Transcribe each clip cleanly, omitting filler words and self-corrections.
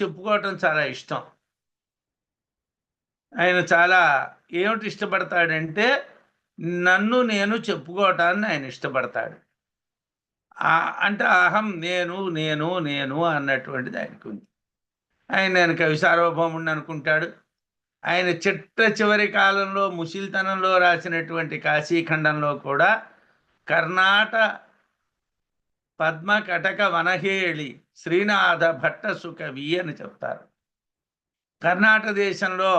చెప్పుకోవటం చాలా ఇష్టం. ఆయన చాలా ఏమిటి ఇష్టపడతాడంటే, నన్ను నేను చెప్పుకోవటాన్ని ఆయన ఇష్టపడతాడు. అంటే అహం నేను, నేను, నేను అన్నటువంటిది ఆయనకుంది. నేను కవి సార్వభౌముడిని అనుకుంటాడు. ఆయన చిట్ట చివరి కాలంలో ముసిలితనంలో రాసినటువంటి కాశీఖండంలో కూడా కర్ణాట పద్మ కటక వనహేళి శ్రీనాథ భట్ట సుకవి అని చెప్తారు. కర్ణాటక దేశంలో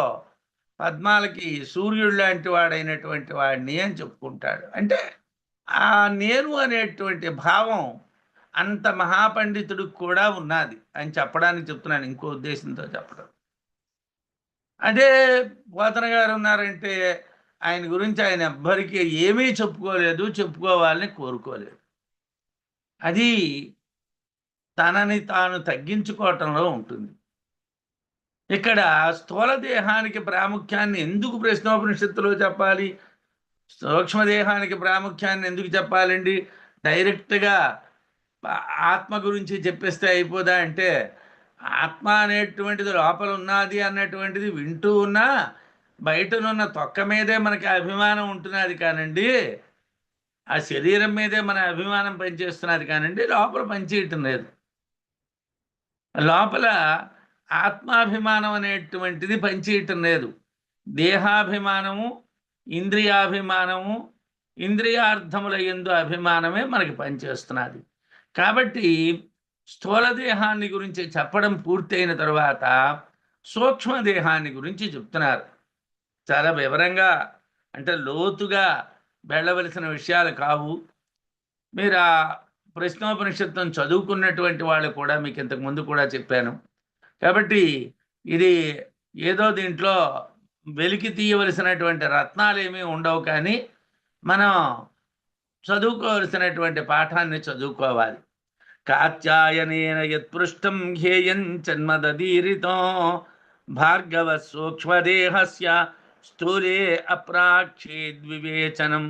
పద్మాలకి సూర్యుడు లాంటి వాడైనటువంటి వాడిని అని చెప్పుకుంటాడు. అంటే ఆ నేను అనేటువంటి భావం అంత మహాపండితుడికి కూడా ఉన్నది అని చెప్పడానికి చెప్తున్నాను, ఇంకో ఉద్దేశంతో చెప్పడం. అదే పోతన గారు ఉన్నారంటే ఆయన గురించి ఆయన ఎవ్వరికీ ఏమీ చెప్పుకోలేదు, చెప్పుకోవాలని కోరుకోలేదు. అది తనని తాను తగ్గించుకోవటంలో ఉంటుంది. ఇక్కడ స్థూల దేహానికి ప్రాముఖ్యాన్ని ఎందుకు ప్రశ్నోపనిషత్తులో చెప్పాలి, సూక్ష్మదేహానికి ప్రాముఖ్యాన్ని ఎందుకు చెప్పాలండి? డైరెక్ట్గా ఆత్మ గురించి చెప్పేస్తే అయిపోదా అంటే, ఆత్మ అనేటువంటిది లోపల ఉన్నది అన్నటువంటిది వింటూ ఉన్నా బయటనున్న తొక్క మీదే మనకి అభిమానం ఉంటున్నది కానండి, ఆ శరీరం మీదే మన అభిమానం పనిచేస్తున్నది కానండి, లోపల పనిచేయటం లేదు. లోపల ఆత్మాభిమానం అనేటువంటిది పనిచేయటం లేదు. దేహాభిమానము, ఇంద్రియాభిమానము, ఇంద్రియార్థముల యందు అభిమానమే మనకి పనిచేస్తున్నది. కాబట్టి స్థూల దేహాన్ని గురించి చెప్పడం పూర్తయిన తరువాత సూక్ష్మదేహాన్ని గురించి చెప్తున్నారు. చాలా వివరంగా, అంటే లోతుగా వెళ్ళవలసిన విషయాలు కావు. మీరు ఆ ప్రశ్నోపనిషత్తును చదువుకున్నటువంటి వాళ్ళు కూడా మీకు ఇంతకు ముందు కూడా చెప్పాను. కాబట్టి ఇది ఏదో దీంట్లో వెలికి తీయవలసినటువంటి రత్నాలు ఏమీ ఉండవు, కానీ మనం చదువుకోవలసినటువంటి పాఠాన్ని చదువుకోవాలి. కాత్యాయనేన యత్పృష్టం ధ్యేయం జన్మదీరితో భార్గవ సూక్ష్మదేహస్య స్థూలే అప్రాక్షీద్వివేచనం.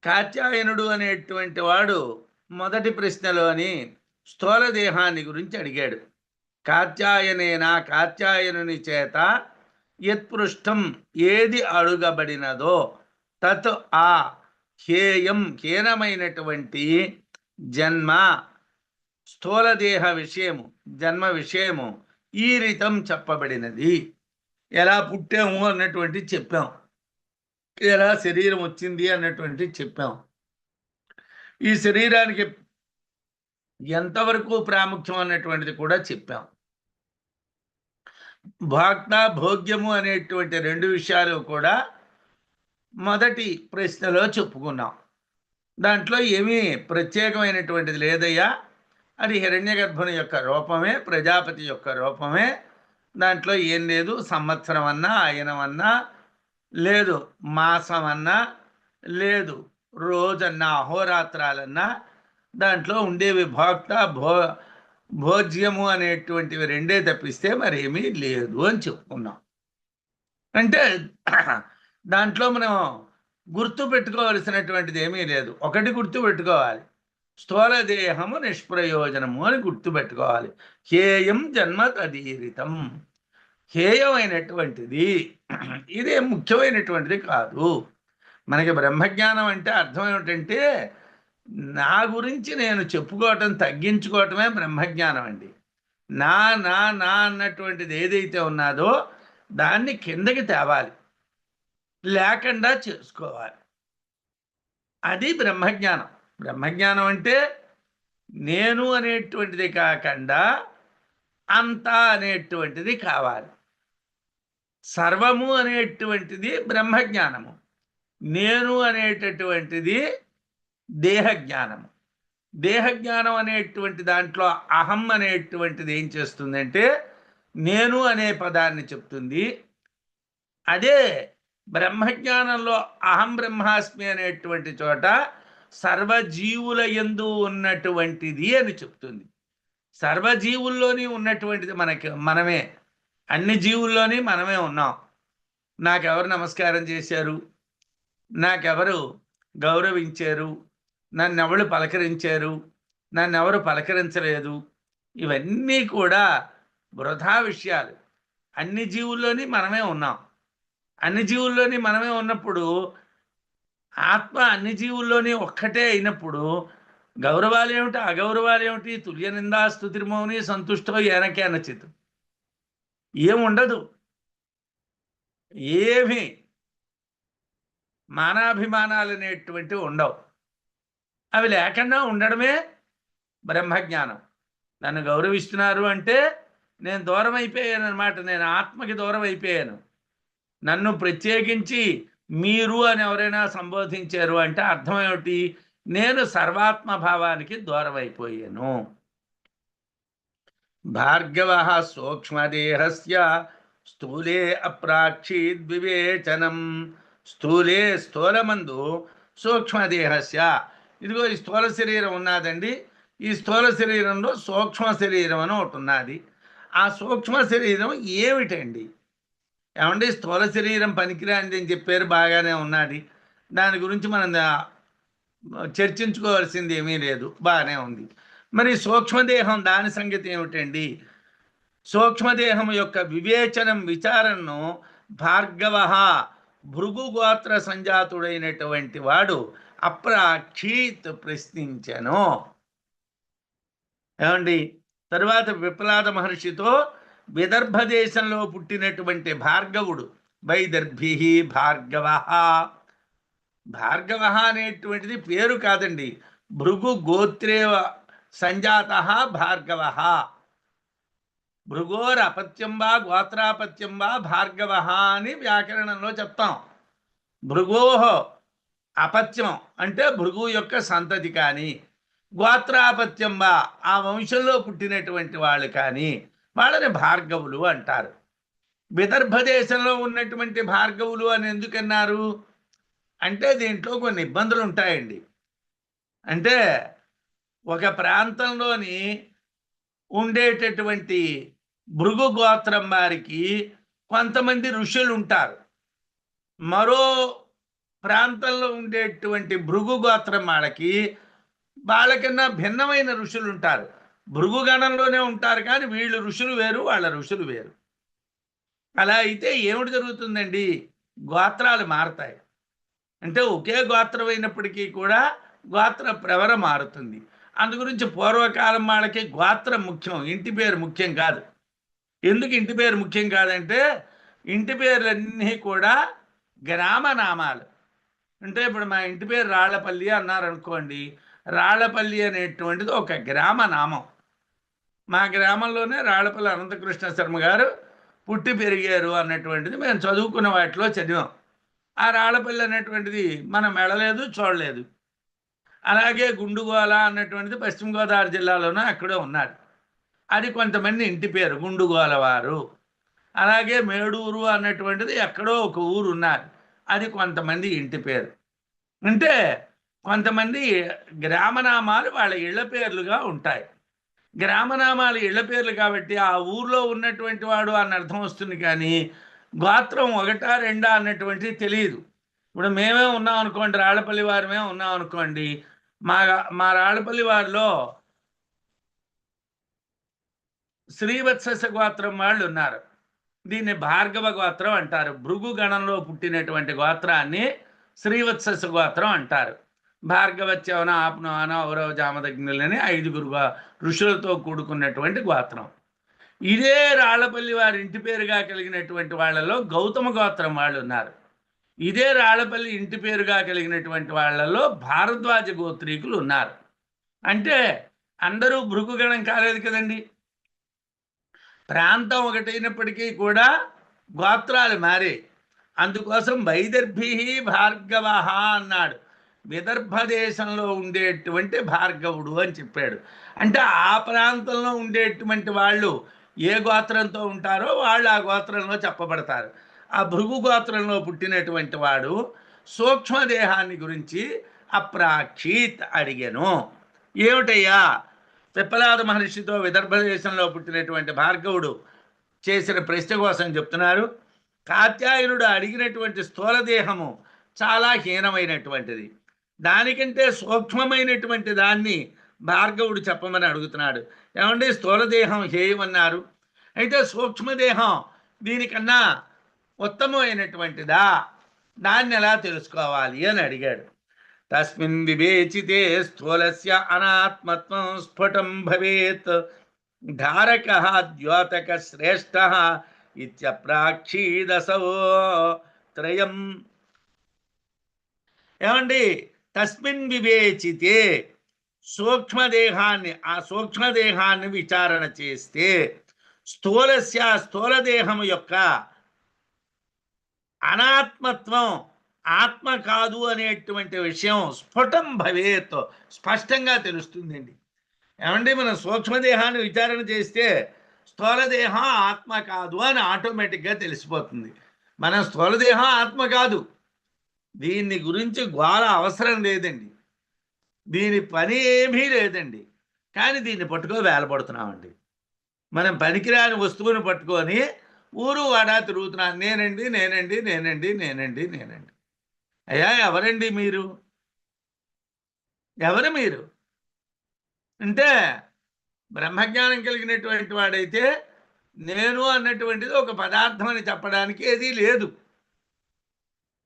కాత్యాయనుడు అనేటువంటి వాడు మొదటి ప్రశ్నలోని స్థూల దేహాన్ని గురించి అడిగాడు. కాత్యాయనుని చేత యత్పృష్టం ఏది అడుగబడినదో తత్ ఆ హేయం హీనమైనటువంటి జన్మ స్థూలదేహ విషయము, జన్మ విషయము ఈ రీతం చెప్పబడినది. ఎలా పుట్టాము అన్నటువంటి చెప్పాం, ఎలా శరీరం వచ్చింది అన్నటువంటి చెప్పాం, ఈ శరీరానికి ఎంతవరకు ప్రాముఖ్యం అన్నటువంటిది కూడా చెప్పాం. భోక్త భోగ్యము అనేటువంటి రెండు విషయాలు కూడా మొదటి ప్రశ్నలో చెప్పుకున్నాం. దాంట్లో ఏమీ ప్రత్యేకమైనటువంటిది లేదయ్యా, అది హిరణ్యగర్భుని యొక్క రూపమే, ప్రజాపతి యొక్క రూపమే, దాంట్లో ఏం లేదు. సంవత్సరం అన్నా, ఆయనమన్నా లేదు, మాసం అన్నా లేదు, రోజన్నా, అహోరాత్రాలన్నా దాంట్లో ఉండేవి భోక్త భోజ్యము అనేటువంటివి రెండే తప్పిస్తే మరేమీ లేదు అని చెప్పుకున్నాం. అంటే దాంట్లో మనం గుర్తు పెట్టుకోవలసినటువంటిది ఏమీ లేదు. ఒకటి గుర్తు పెట్టుకోవాలి, స్థూల దేహము నిష్ప్రయోజనము అని గుర్తు పెట్టుకోవాలి. హేయం జన్మ తదీరితం, హేయమైనటువంటిది, ఇదే ముఖ్యమైనటువంటిది కాదు. మనకి బ్రహ్మజ్ఞానం అంటే అర్థం ఏమిటంటే, నా గురించి నేను చెప్పుకోవటం తగ్గించుకోవటమే బ్రహ్మజ్ఞానం అండి. నా నా నా అన్నటువంటిది ఏదైతే ఉన్నదో దాన్ని కిందకి తేవాలి, లేకుండా చేసుకోవాలి. అది బ్రహ్మజ్ఞానం. బ్రహ్మజ్ఞానం అంటే నేను అనేటువంటిది కాకుండా అంతా అనేటువంటిది కావాలి. సర్వము అనేటువంటిది బ్రహ్మజ్ఞానము, నేను అనేటటువంటిది దేహజ్ఞానము. దేహజ్ఞానం అనేటువంటి దాంట్లో అహం అనేటువంటిది ఏం చేస్తుందంటే నేను అనే పదాన్ని చెప్తుంది. అదే బ్రహ్మజ్ఞానంలో అహం బ్రహ్మాస్మి అనేటువంటి చోట సర్వజీవుల యందు ఉన్నటువంటిది అని చెప్తుంది. సర్వజీవుల్లోని ఉన్నటువంటిది మనమే, అన్ని జీవుల్లోని మనమే ఉన్నాం. నాకెవరు నమస్కారం చేశారు, నాకెవరు గౌరవించారు, నన్నెవరు పలకరించారు, నన్నెవరు పలకరించలేదు, ఇవన్నీ కూడా వృధా విషయాలు. అన్ని జీవుల్లోని మనమే ఉన్నాం. అన్ని జీవుల్లోని మనమే ఉన్నప్పుడు ఆత్మ అన్ని జీవుల్లోని ఒక్కటే అయినప్పుడు గౌరవాలేమిటి, అగౌరవాలేమిటి, తుల్య నిందా స్తుతిర్మౌని సంతుష్టో ఏనకేనచిత్, ఏముండదు. ఏమి మానాభిమానాలు అనేటువంటివి ఉండవు. అవి లేకుండా ఉండడమే బ్రహ్మజ్ఞానం. నన్ను గౌరవిస్తున్నారు అంటే నేను దూరం అయిపోయాను అనమాట. నేను ఆత్మకి దూరం అయిపోయాను. నన్ను ప్రత్యేకించి మీరు అని ఎవరైనా సంబోధించారు అంటే అర్థం ఏమిటి? నేను సర్వాత్మ భావానికి దూరం అయిపోయాను. భార్గవ సూక్ష్మదేహస్య స్థూలే అప్రాక్షీద్ వివేచనం. స్థూలే స్థూలమందు సూక్ష్మదేహస్య, ఇదిగో ఈ స్థూల శరీరం ఉన్నదండి. ఈ స్థూల శరీరంలో సూక్ష్మ శరీరం అని ఒకటి ఉన్నది. ఆ సూక్ష్మ శరీరం ఏమిటండి? ఏమండి, స్థూల శరీరం పనికిరానిది అని చెప్పారు, బాగానే ఉన్నది. దాని గురించి మనం చర్చించుకోవాల్సింది ఏమీ లేదు, బాగానే ఉంది. మరి సూక్ష్మదేహం దాని సంగతి ఏమిటండి? సూక్ష్మదేహం యొక్క వివేచనం, విచారణను భార్గవ భృగు గోత్ర సంజాతుడైనటువంటి వాడు అప్రాక్షీత్ ప్రశ్నించను. ఏమండి, తరువాత విప్లాద మహర్షితో విదర్భ దేశంలో పుట్టినటువంటి భార్గవుడు, వైదర్భి భార్గవ. భార్గవ అనేటువంటిది పేరు కాదండి, భృగు గోత్రే సంజాత భార్గవ. భృగోర్ అపత్యం వా గోత్రాపత్యం వా భార్గవ అని వ్యాకరణంలో చెప్తాం. భృగోహ అపత్యం అంటే భృగు యొక్క సంతతి కానీ, గోత్రాపత్యం వా ఆ వంశంలో పుట్టినటువంటి వాళ్ళు కానీ వాళ్ళని భార్గవులు అంటారు. విదర్భ దేశంలో ఉన్నటువంటి భార్గవులు అని ఎందుకన్నారు అంటే దీంట్లో కొన్ని ఇబ్బందులు ఉంటాయండి. అంటే ఒక ప్రాంతంలోని ఉండేటటువంటి భృగు గోత్రం వారికి కొంతమంది ఋషులు ఉంటారు. మరో ప్రాంతంలో ఉండేటువంటి భృగు గోత్రం వాళ్ళకన్నా భిన్నమైన ఋషులు ఉంటారు. భృగుగణంలోనే ఉంటారు కానీ వీళ్ళు ఋషులు వేరు, వాళ్ళ ఋషులు వేరు. అలా అయితే ఏమిటి జరుగుతుందండి? గోత్రాలు మారతాయి. అంటే ఒకే గోత్రం అయినప్పటికీ కూడా గోత్ర ప్రవర మారుతుంది. అందు గురించి పూర్వకాలం వాళ్ళకి గోత్రం ముఖ్యం, ఇంటి పేరు ముఖ్యం కాదు. ఎందుకు ఇంటి పేరు ముఖ్యం కాదంటే ఇంటి పేర్లన్నీ కూడా గ్రామ నామాలు. అంటే ఇప్పుడు మా ఇంటి పేరు రాళ్లపల్లి అన్నారనుకోండి, రాళ్లపల్లి అనేటువంటిది ఒక గ్రామ నామం. మా గ్రామంలోనే రాళ్లపల్లి అనంతకృష్ణ శర్మ గారు పుట్టి పెరిగారు అన్నటువంటిది మేము చదువుకున్న వాటిలో చదివాం. ఆ రాళ్లపల్లి అనేటువంటిది మనం వెళ్ళలేదు, చూడలేదు. అలాగే గుండుగోల అన్నటువంటిది పశ్చిమ గోదావరి జిల్లాలోనే అక్కడే ఉన్నారు. అది కొంతమంది ఇంటి పేరు, గుండుగోల వారు. అలాగే మేడూరు అన్నటువంటిది ఎక్కడో ఒక ఊరు ఉన్నారు, అది కొంతమంది ఇంటి పేరు. అంటే కొంతమంది గ్రామనామాలు వాళ్ళ ఇళ్ల పేర్లుగా ఉంటాయి. గ్రామనామాలు ఇళ్ల పేర్లు కాబట్టి ఆ ఊర్లో ఉన్నటువంటి వాడు అన్న అర్థం వస్తుంది, కానీ గోత్రం ఒకటా రెండా అన్నటువంటిది తెలియదు. ఇప్పుడు మేమే ఉన్నాం అనుకోండి, రాళ్లపల్లి వారమే ఉన్నాం అనుకోండి, మా మా రాళ్లపల్లి వారిలో శ్రీవత్స గోత్రం వాళ్ళు ఉన్నారు. దీన్ని భార్గవ గోత్రం అంటారు. భృగు గణంలో పుట్టినటువంటి గోత్రాన్ని శ్రీవత్స గోత్రం అంటారు. భార్గవత్యవన ఆప్నవన ఔరవ జామదగ్నులని 5 ఋషులతో కూడుకున్నటువంటి గోత్రం. ఇదే రాళ్లపల్లి వారి ఇంటి పేరుగా కలిగినటువంటి వాళ్ళలో గౌతమ గోత్రం వాళ్ళు ఉన్నారు. ఇదే రాళ్లపల్లి ఇంటి పేరుగా కలిగినటువంటి వాళ్ళలో భారద్వాజ గోత్రీకులు ఉన్నారు. అంటే అందరూ భృగుగణం కాలేదు కదండి. ప్రాంతం ఒకటైనప్పటికీ కూడా గోత్రాలు మారే. అందుకోసం వైదర్భి భార్గవ అన్నాడు. విదర్భ దేశంలో ఉండేటువంటి భార్గవుడు అని చెప్పాడు. అంటే ఆ ప్రాంతంలో ఉండేటువంటి వాళ్ళు ఏ గోత్రంతో ఉంటారో వాళ్ళు ఆ గోత్రంలో చెప్పబడతారు. ఆ భృగు గోత్రంలో పుట్టినటువంటి వాడు సూక్ష్మదేహాన్ని గురించి అప్రాక్షీత్ అడిగెను. ఏమిటయ్యా? పిప్పలాద మహర్షితో విదర్భ దేశంలో పుట్టినటువంటి భార్గవుడు చేసిన ప్రశ్న కోసం చెప్తున్నారు. కాత్యాయనుడు అడిగినటువంటి స్థూలదేహము చాలా హీనమైనటువంటిది. దానికంటే సూక్ష్మమైనటువంటి దాన్ని భార్గవుడు చెప్పమని అడుగుతున్నాడు. ఏమంటే స్థూలదేహం హేయమన్నారు, అయితే సూక్ష్మదేహం దీనికన్నా ఉత్తమమైనటువంటిదా, దాన్ని ఎలా తెలుసుకోవాలి అని అడిగాడు. తస్మిన్ వివేచితే స్థూలస్య అనాత్మత్వం స్ఫుటం భవేత్ ధారక ద్యోతక శ్రేష్ఠ ఇత్యప్రాక్షీదసో త్రయం. ఏమండి, తస్మిన్ వివేచితే సూక్ష్మదేహాన్ని, ఆ సూక్ష్మదేహాన్ని విచారణ చేస్తే స్థూలదేహం యొక్క అనాత్మత్వం, ఆత్మ కాదు అనేటువంటి విషయం స్ఫుటం భవేత్, స్పష్టంగా తెలుస్తుందండి. ఏమండి, మనం సూక్ష్మదేహాన్ని విచారణ చేస్తే స్థూలదేహం ఆత్మ కాదు అని ఆటోమేటిక్గా తెలిసిపోతుంది. మన స్థూలదేహం ఆత్మ కాదు, దీన్ని గురించి గోల అవసరం లేదండి, దీని పని ఏమీ లేదండి. కానీ దీన్ని పట్టుకో వేలపడుతున్నామండి. మనం పనికిరాని వస్తువుని పట్టుకొని ఊరు వాడా తిరుగుతున్నాను, నేనండి నేనండి నేనండి నేనండి నేనండి. అయ్యా, ఎవరండి మీరు? ఎవరు మీరు అంటే, బ్రహ్మజ్ఞానం కలిగినటువంటి వాడైతే నేను అన్నటువంటిది ఒక పదార్థం అని చెప్పడానికి ఏదీ లేదు.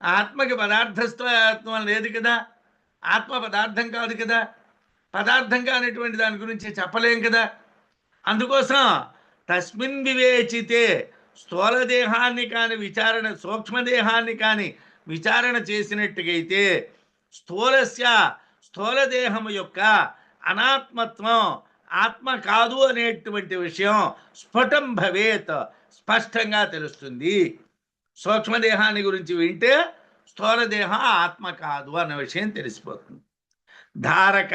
ఆత్మకి పదార్థత్వం లేదు కదా, ఆత్మ పదార్థం కాదు కదా, పదార్థం కానిటువంటి దాని గురించి చెప్పలేం కదా. అందుకోసం తస్మిన్ వివేచితే, స్థూలదేహాన్ని కానీ విచారణ, సూక్ష్మదేహాన్ని కానీ విచారణ చేసినట్టుగైతే స్థూలదేహము యొక్క అనాత్మత్వం, ఆత్మ కాదు అనేటువంటి విషయం స్ఫుటం భవేత్, స్పష్టంగా తెలుస్తుంది. సూక్ష్మదేహాన్ని గురించి వింటే స్థూలదేహం ఆత్మ కాదు అన్న విషయం తెలిసిపోతుంది. ధారక,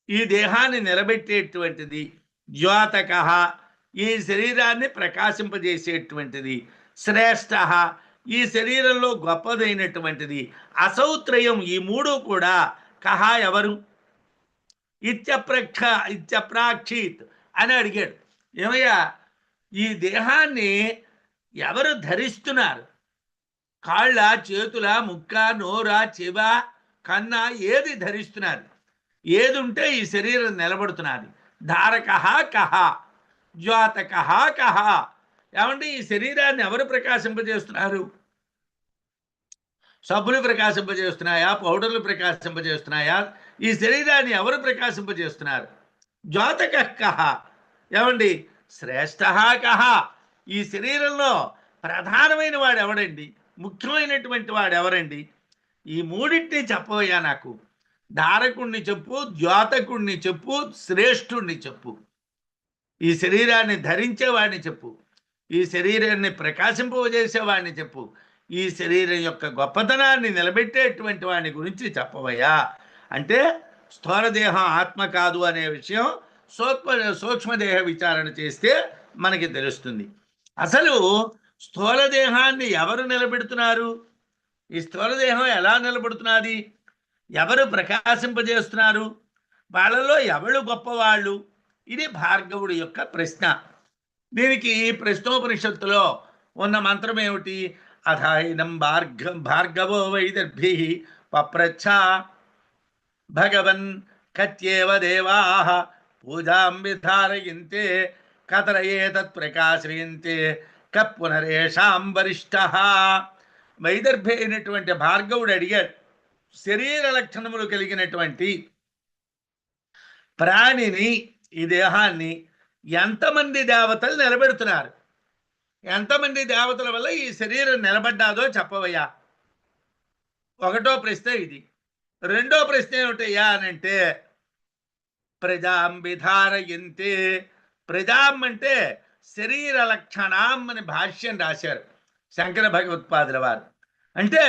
ఈ దేహాన్ని నిలబెట్టేటువంటిది. ద్యోతక, ఈ శరీరాన్ని ప్రకాశింపజేసేటువంటిది. శ్రేష్ఠ, ఈ శరీరంలో గొప్పదైనటువంటిది. అసౌత్రయం, ఈ మూడు కూడా కహ, ఎవరు? ఇత్యప్రాక్షీత్ అని అడిగాడు. ఏమయ్యా, ఈ దేహాన్ని ఎవరు ధరిస్తున్నారు? కాళ్ళ, చేతుల, ముక్క, నోర, చెవ, కన్న, ఏది ధరిస్తున్నారు? ఏది ఉంటే ఈ శరీరం నిలబడుతున్నది? ధారక కహ, ద్యోతక కహ. ఏమంటే ఈ శరీరాన్ని ఎవరు ప్రకాశింపజేస్తున్నారు? సబ్బులు ప్రకాశింపజేస్తున్నాయా? పౌడర్లు ప్రకాశింపజేస్తున్నాయా? ఈ శరీరాన్ని ఎవరు ప్రకాశింపజేస్తున్నారు? ద్యోతక కహ. ఏమండి, శ్రేష్ఠ కహ, ఈ శరీరంలో ప్రధానమైన వాడు ఎవడండి? ముఖ్యమైనటువంటి వాడు ఎవరండి? ఈ మూడింటిని చెప్పవయ్యా నాకు. ధారకుణ్ణి చెప్పు, ద్యోతకుణ్ణి చెప్పు, శ్రేష్ఠుణ్ణి చెప్పు. ఈ శరీరాన్ని ధరించేవాడిని చెప్పు, ఈ శరీరాన్ని ప్రకాశింపజేసేవాడిని చెప్పు, ఈ శరీరం యొక్క గొప్పతనాన్ని నిలబెట్టేటువంటి వాడిని గురించి చెప్పవయ్యా అంటే, స్థూలదేహం ఆత్మ కాదు అనే విషయం సూక్ష్మదేహ విచారణ చేస్తే మనకి తెలుస్తుంది. అసలు స్థూలదేహాన్ని ఎవరు నిలబెడుతున్నారు? ఈ స్థూలదేహం ఎలా నిలబడుతున్నది? ఎవరు ప్రకాశింపజేస్తున్నారు? వాళ్ళలో ఎవరు గొప్పవాళ్ళు? ఇది భార్గవుడి యొక్క ప్రశ్న. దీనికి ప్రశ్నోపనిషత్తులో ఉన్న మంత్రం ఏమిటి? అథైనం భార్గవో వైదర్భి పప్రచ్ఛ భగవన్ కత్యేవ దేవాః పూజాం విధారయంతే కతరయేతత్ ప్రకాశయంతే కపునరేషాం వరిష్ఠః. వైదర్భి అయినటువంటి భార్గవుడు అడిగాడు, శరీర లక్షణములు కలిగినటువంటి ప్రాణిని, ఈ దేహాన్ని ఎంతమంది దేవతలు నిలబెడుతున్నారు? ఎంతమంది దేవతల వల్ల ఈ శరీరం నిలబడ్డాదో చెప్పవయ్యా. ఒకటో ప్రశ్న ఇది. రెండో ప్రశ్న ఏమిటయ్యా అనంటే, ప్రజాం విధారయంతే. ప్రజాం అంటే శరీర లక్షణం అని భాష్యం రాశారు శంకర భగవత్పాదుల వారు. అంటే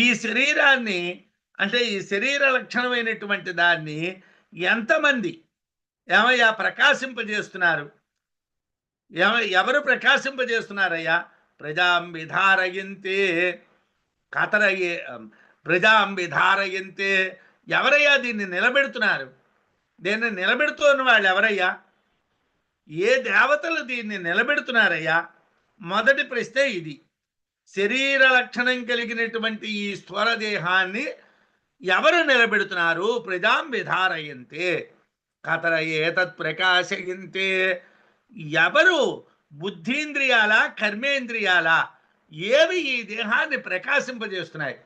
ఈ శరీరాన్ని, అంటే ఈ శరీర లక్షణమైనటువంటి దాన్ని ఎంతమంది ఏమయ్యా ప్రకాశింపజేస్తున్నారు? ఎవరు ప్రకాశింపజేస్తున్నారయ్యా? ప్రజాం విధారయంతే కతరయే ప్రజాం విధారయంతే. ఎవరయ్యా దీన్ని నిలబెడుతున్నారు? దీన్ని నిలబెడుతున్న వాళ్ళు ఎవరయ్యా? ఏ దేవతలు దీన్ని నిలబెడుతున్నారయ్యా? మొదటి ప్రశ్న ఇది. శరీర లక్షణం కలిగినటువంటి ఈ స్థూల దేహాన్ని ఎవరు నిలబెడుతున్నారు? ప్రజాం విధారయంతే కతర ఏతత్ ప్రకాశయంతే. ఎవరు? బుద్ధీంద్రియాల, కర్మేంద్రియాల, ఏవి ఈ దేహాన్ని ప్రకాశింపజేస్తున్నాయి?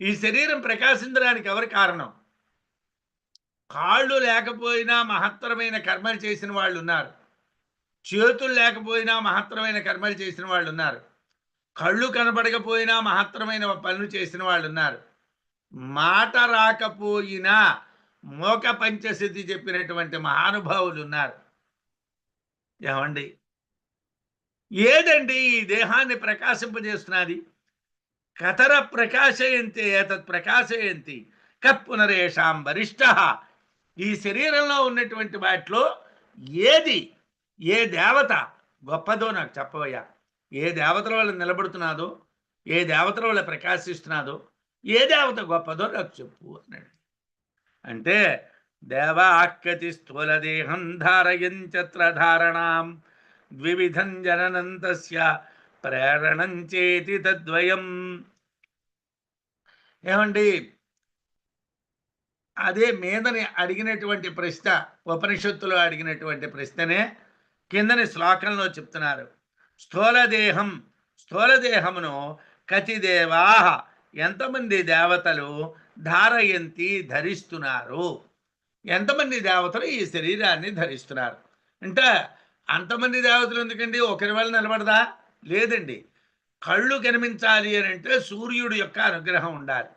ఈ శరీరం ప్రకాశించడానికి ఎవరి కారణం? కాళ్ళు లేకపోయినా మహత్తరమైన కర్మలు చేసిన వాళ్ళు ఉన్నారు. చేతులు లేకపోయినా మహత్తరమైన కర్మలు చేసిన వాళ్ళు ఉన్నారు. కళ్ళు కనబడకపోయినా మహత్తరమైన పనులు చేసిన వాళ్ళు ఉన్నారు. మాట రాకపోయినా మోక పంచసిద్ధి చెప్పినటువంటి మహానుభావులు ఉన్నారు. ఏమండి, ఏదండి ఈ దేహాన్ని ప్రకాశింపజేస్తున్నది? కతర ప్రకాశయంతి ఏతత్ ప్రకాశయంతి కపునరేషాం వరిష్ఠ. ఈ శరీరంలో ఉన్నటువంటి వాటిలో ఏది, ఏ దేవత గొప్పదో నాకు చెప్పవయ్యా. ఏ దేవతల వల్ల నిలబడుతున్నాదో, ఏ దేవతల వల్ల ప్రకాశిస్తున్నాదో, ఏ దేవత గొప్పదో నాకు చెప్పు అన్నాడు. అంటే దేవాకతి స్థూలదేహం ధారయంచత్ర ధారణాం ద్వివిధం జననం తస్య ప్రేరణం చేతి తద్వయం. ఏమండి, అదే మీదని అడిగినటువంటి ప్రశ్న, ఉపనిషత్తులో అడిగినటువంటి ప్రశ్ననే కిందని శ్లోకంలో చెప్తున్నారు. స్థూలదేహం, స్థూలదేహమును కతిదేవా, ఎంతమంది దేవతలు ధారయంతి ధరిస్తున్నారు? ఎంతమంది దేవతలు ఈ శరీరాన్ని ధరిస్తున్నారు? అంటే అంతమంది దేవతలు ఎందుకండి? ఒకరి వల్ల నిలబడదా? లేదండి. కళ్ళు కనిపించాలి అని అంటే సూర్యుడి యొక్క అనుగ్రహం ఉండాలి.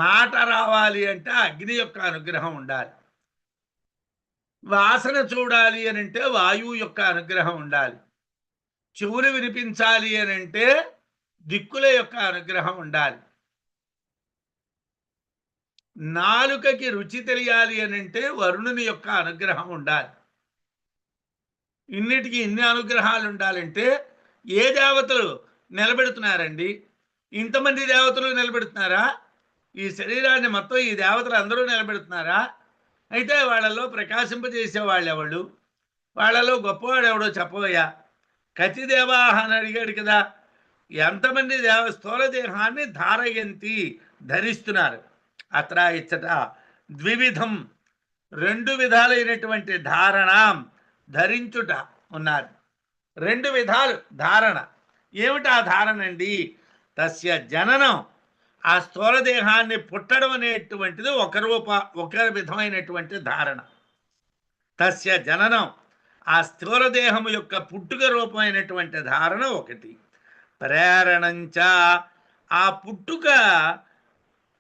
మాట రావాలి అంటే అగ్ని యొక్క అనుగ్రహం ఉండాలి. వాసన చూడాలి అని అంటే వాయువు యొక్క అనుగ్రహం ఉండాలి. చెవులు వినిపించాలి అని అంటే దిక్కుల యొక్క అనుగ్రహం ఉండాలి. నాలుకకి రుచి తెలియాలి అని అంటే వరుణుని యొక్క అనుగ్రహం ఉండాలి. ఇన్నిటికీ ఇన్ని అనుగ్రహాలు ఉండాలంటే ఏ దేవతలు నిలబెడుతున్నారండి? ఇంతమంది దేవతలు నిలబెడుతున్నారా? ఈ శరీరాన్ని మొత్తం ఈ దేవతలు అందరూ నిలబెడుతున్నారా? అయితే వాళ్ళలో ప్రకాశింపజేసే వాళ్ళు ఎవళ్ళు? వాళ్ళలో గొప్పవాడు ఎవడో చెప్పవయ్యా. కతిదేవాహ అని అడిగాడు కదా. ఎంతమంది స్థూల దేహాన్ని ధారయంతి ధరిస్తున్నారు? అత్ర ఇచ్చట ద్వివిధం, రెండు విధాలైనటువంటి ధారణం, ధరించుట ఉన్నారు. రెండు విధాలు ధారణ. ఏమిటి ఆ ధారణ అండి? తస్య జననం, ఆ స్థూల దేహాన్ని పుట్టడం అనేటువంటిది ఒక విధమైనటువంటి ధారణ. తస్య జననం, ఆ స్థూల దేహము యొక్క పుట్టుక రూపమైనటువంటి ధారణ ఒకటి. ప్రేరణంచ, ఆ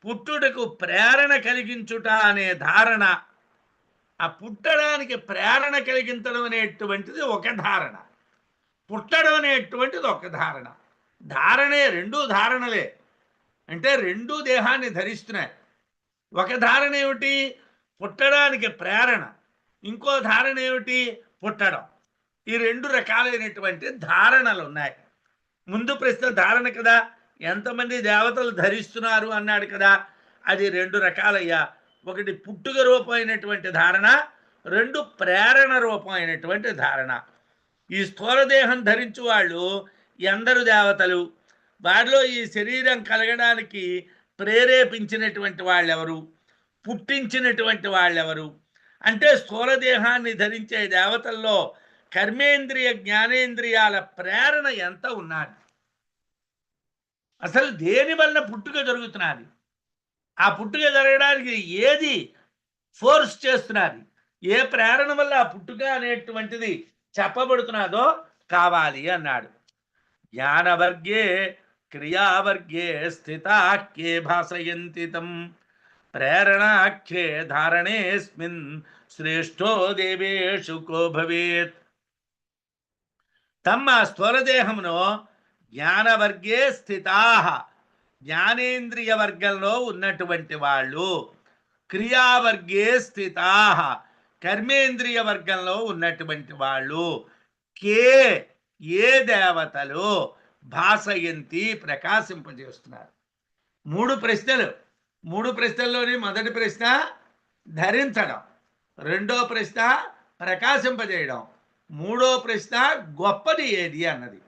పుట్టుటకు ప్రేరణ కలిగించుట అనే ధారణ, ఆ పుట్టడానికి ప్రేరణ కలిగించడం అనేటువంటిది ఒక ధారణ. పుట్టడం అనేటువంటిది ఒక ధారణ. ధారణే, రెండు ధారణలే. అంటే రెండు దేహాన్ని ధరిస్తున్నాయి. ఒక ధారణ ఏమిటి? పుట్టడానికి ప్రేరణ. ఇంకో ధారణ ఏమిటి? పుట్టడం. ఈ రెండు రకాలైనటువంటి ధారణలు ఉన్నాయి. ముందు ప్రశ్న ధారణ కదా. ఎంతమంది దేవతలు ధరిస్తున్నారు అన్నాడు కదా. అది రెండు రకాలయ్యా. ఒకటి పుట్టుక రూపమైనటువంటి ధారణ, రెండు ప్రేరణ రూపమైనటువంటి ధారణ. ఈ స్థూలదేహం ధరించు వాళ్ళు ఎందరు దేవతలు? వారిలో ఈ శరీరం కలగడానికి ప్రేరేపించినటువంటి వాళ్ళెవరు? పుట్టించినటువంటి వాళ్ళెవరు? అంటే స్థూలదేహాన్ని ధరించే దేవతల్లో కర్మేంద్రియ, జ్ఞానేంద్రియాల ప్రేరణ ఎంత ఉన్నది? అసలు దేని వలన పుట్టుక జరుగుతున్నది? ఆ పుట్టుక జరగడానికి ఏది ఫోర్స్ చేస్తున్నది? ఏ ప్రేరణ వల్ల ఆ పుట్టుక అనేటువంటిది చెప్పబడుతున్నదో కావాలి అన్నాడు. జ్ఞానవర్గే క్రియావర్గే స్థితాఖ్యే భాసయంతి తం ప్రేరణాఖ్యే ధారణేస్మిన్ శ్రేష్టో దేవేషు కో భవేత్. తమ స్థూలదేహమును జ్ఞానవర్గే స్థితా, జ్ఞానేంద్రియ వర్గంలో ఉన్నటువంటి వాళ్ళు, క్రియావర్గే స్థితా, కర్మేంద్రియ వర్గంలో ఉన్నటువంటి వాళ్ళు, కే, ఏ దేవతలు భాసయంతి ప్రకాశింపజేస్తున్నారు. మూడు ప్రశ్నలు. మూడు ప్రశ్నల్లోని మొదటి ప్రశ్న ధరించడం, రెండో ప్రశ్న ప్రకాశింపజేయడం, మూడో ప్రశ్న గొప్పది ఏది అన్నది.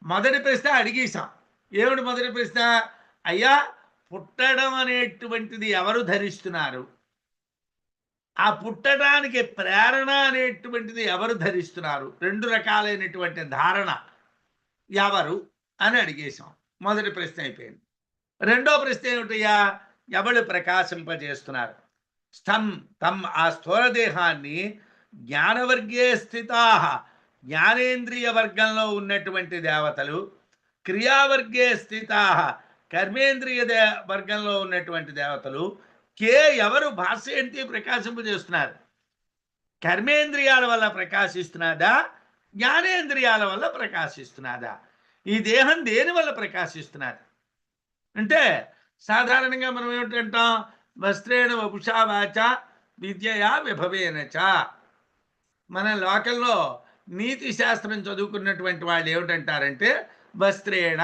మొదటి ప్రశ్న అడిగేశాం. ఏమిటి మొదటి ప్రశ్న? అయ్యా, పుట్టడం అనేటువంటిది ఎవరు ధరిస్తున్నారు? ఆ పుట్టడానికి ప్రేరణ అనేటువంటిది ఎవరు ధరిస్తున్నారు? 2 రకాలైనటువంటి ధారణ ఎవరు అని అడిగేశాం. మొదటి ప్రశ్న అయిపోయింది. రెండో ప్రశ్న ఏమిటయ్యా? ఎవరు ప్రకాశింపజేస్తున్నారు? ఆ స్థూల దేహాన్ని జ్ఞానవర్గే స్థితా, జ్ఞానేంద్రియ వర్గంలో ఉన్నటువంటి దేవతలు, క్రియావర్గే స్థితా, కర్మేంద్రియ వర్గంలో ఉన్నటువంటి దేవతలు, ఎవరు భాష్య ఏంటి ప్రకాశింపజేస్తున్నారు? కర్మేంద్రియాల వల్ల ప్రకాశిస్తున్నదా, జ్ఞానేంద్రియాల వల్ల ప్రకాశిస్తున్నదా? ఈ దేహం దేని వల్ల ప్రకాశిస్తున్నది అంటే, సాధారణంగా మనం ఏమిటంటాం? వస్త్రేణ వపుషా వాచ విద్యయా విభవేనచ. మన లోకల్లో నీతి శాస్త్రం చదువుకున్నటువంటి వాళ్ళు ఏమిటంటారంటే, వస్త్రేణ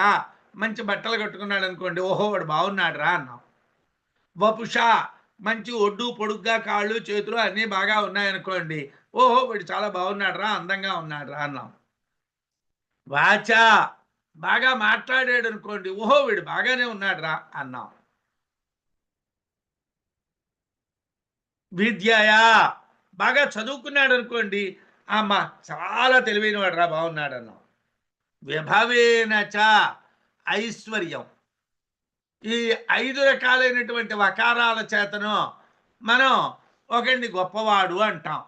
మంచి బట్టలు కట్టుకున్నాడు అనుకోండి, ఓహో వాడు బాగున్నాడు రా అన్నాం. వపుష మంచి ఒడ్డు పొడుగ్గా కాళ్ళు చేతులు అన్నీ బాగా ఉన్నాయనుకోండి, ఓహో వీడు చాలా బాగున్నాడు రా, అందంగా ఉన్నాడు రా అన్నాం. వాచ బాగా మాట్లాడాడు అనుకోండి, ఓహో వీడు బాగానే ఉన్నాడు రా అన్నాం. విద్యయా బాగా చదువుకున్నాడు అనుకోండి, అమ్మ చాలా తెలివైన వాడు రా, బాగున్నాడు అన్నాం. విభవేనచ ఐశ్వర్యం. ఈ 5 రకాలైనటువంటి వకారాల చేతను మనం ఒకడిని గొప్పవాడు అంటాం.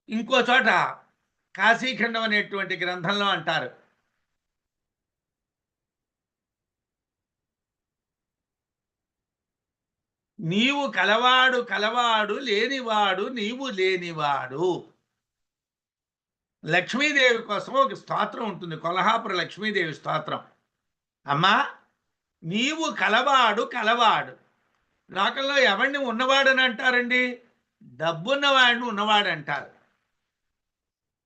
ఇంకో చోట కాశీఖండం అనేటువంటి గ్రంథంలో అంటారు, నీవు కలవాడు కలవాడు, లేనివాడు నీవు లేనివాడు. లక్ష్మీదేవి కోసం ఒక స్తోత్రం ఉంటుంది, కొల్హాపుర లక్ష్మీదేవి స్తోత్రం. అమ్మా, నీవు కలవాడు కలవాడు. లోకంలో ఎవరిని ఉన్నవాడని అంటారండి? డబ్బున్నవాడిని ఉన్నవాడు అంటారు.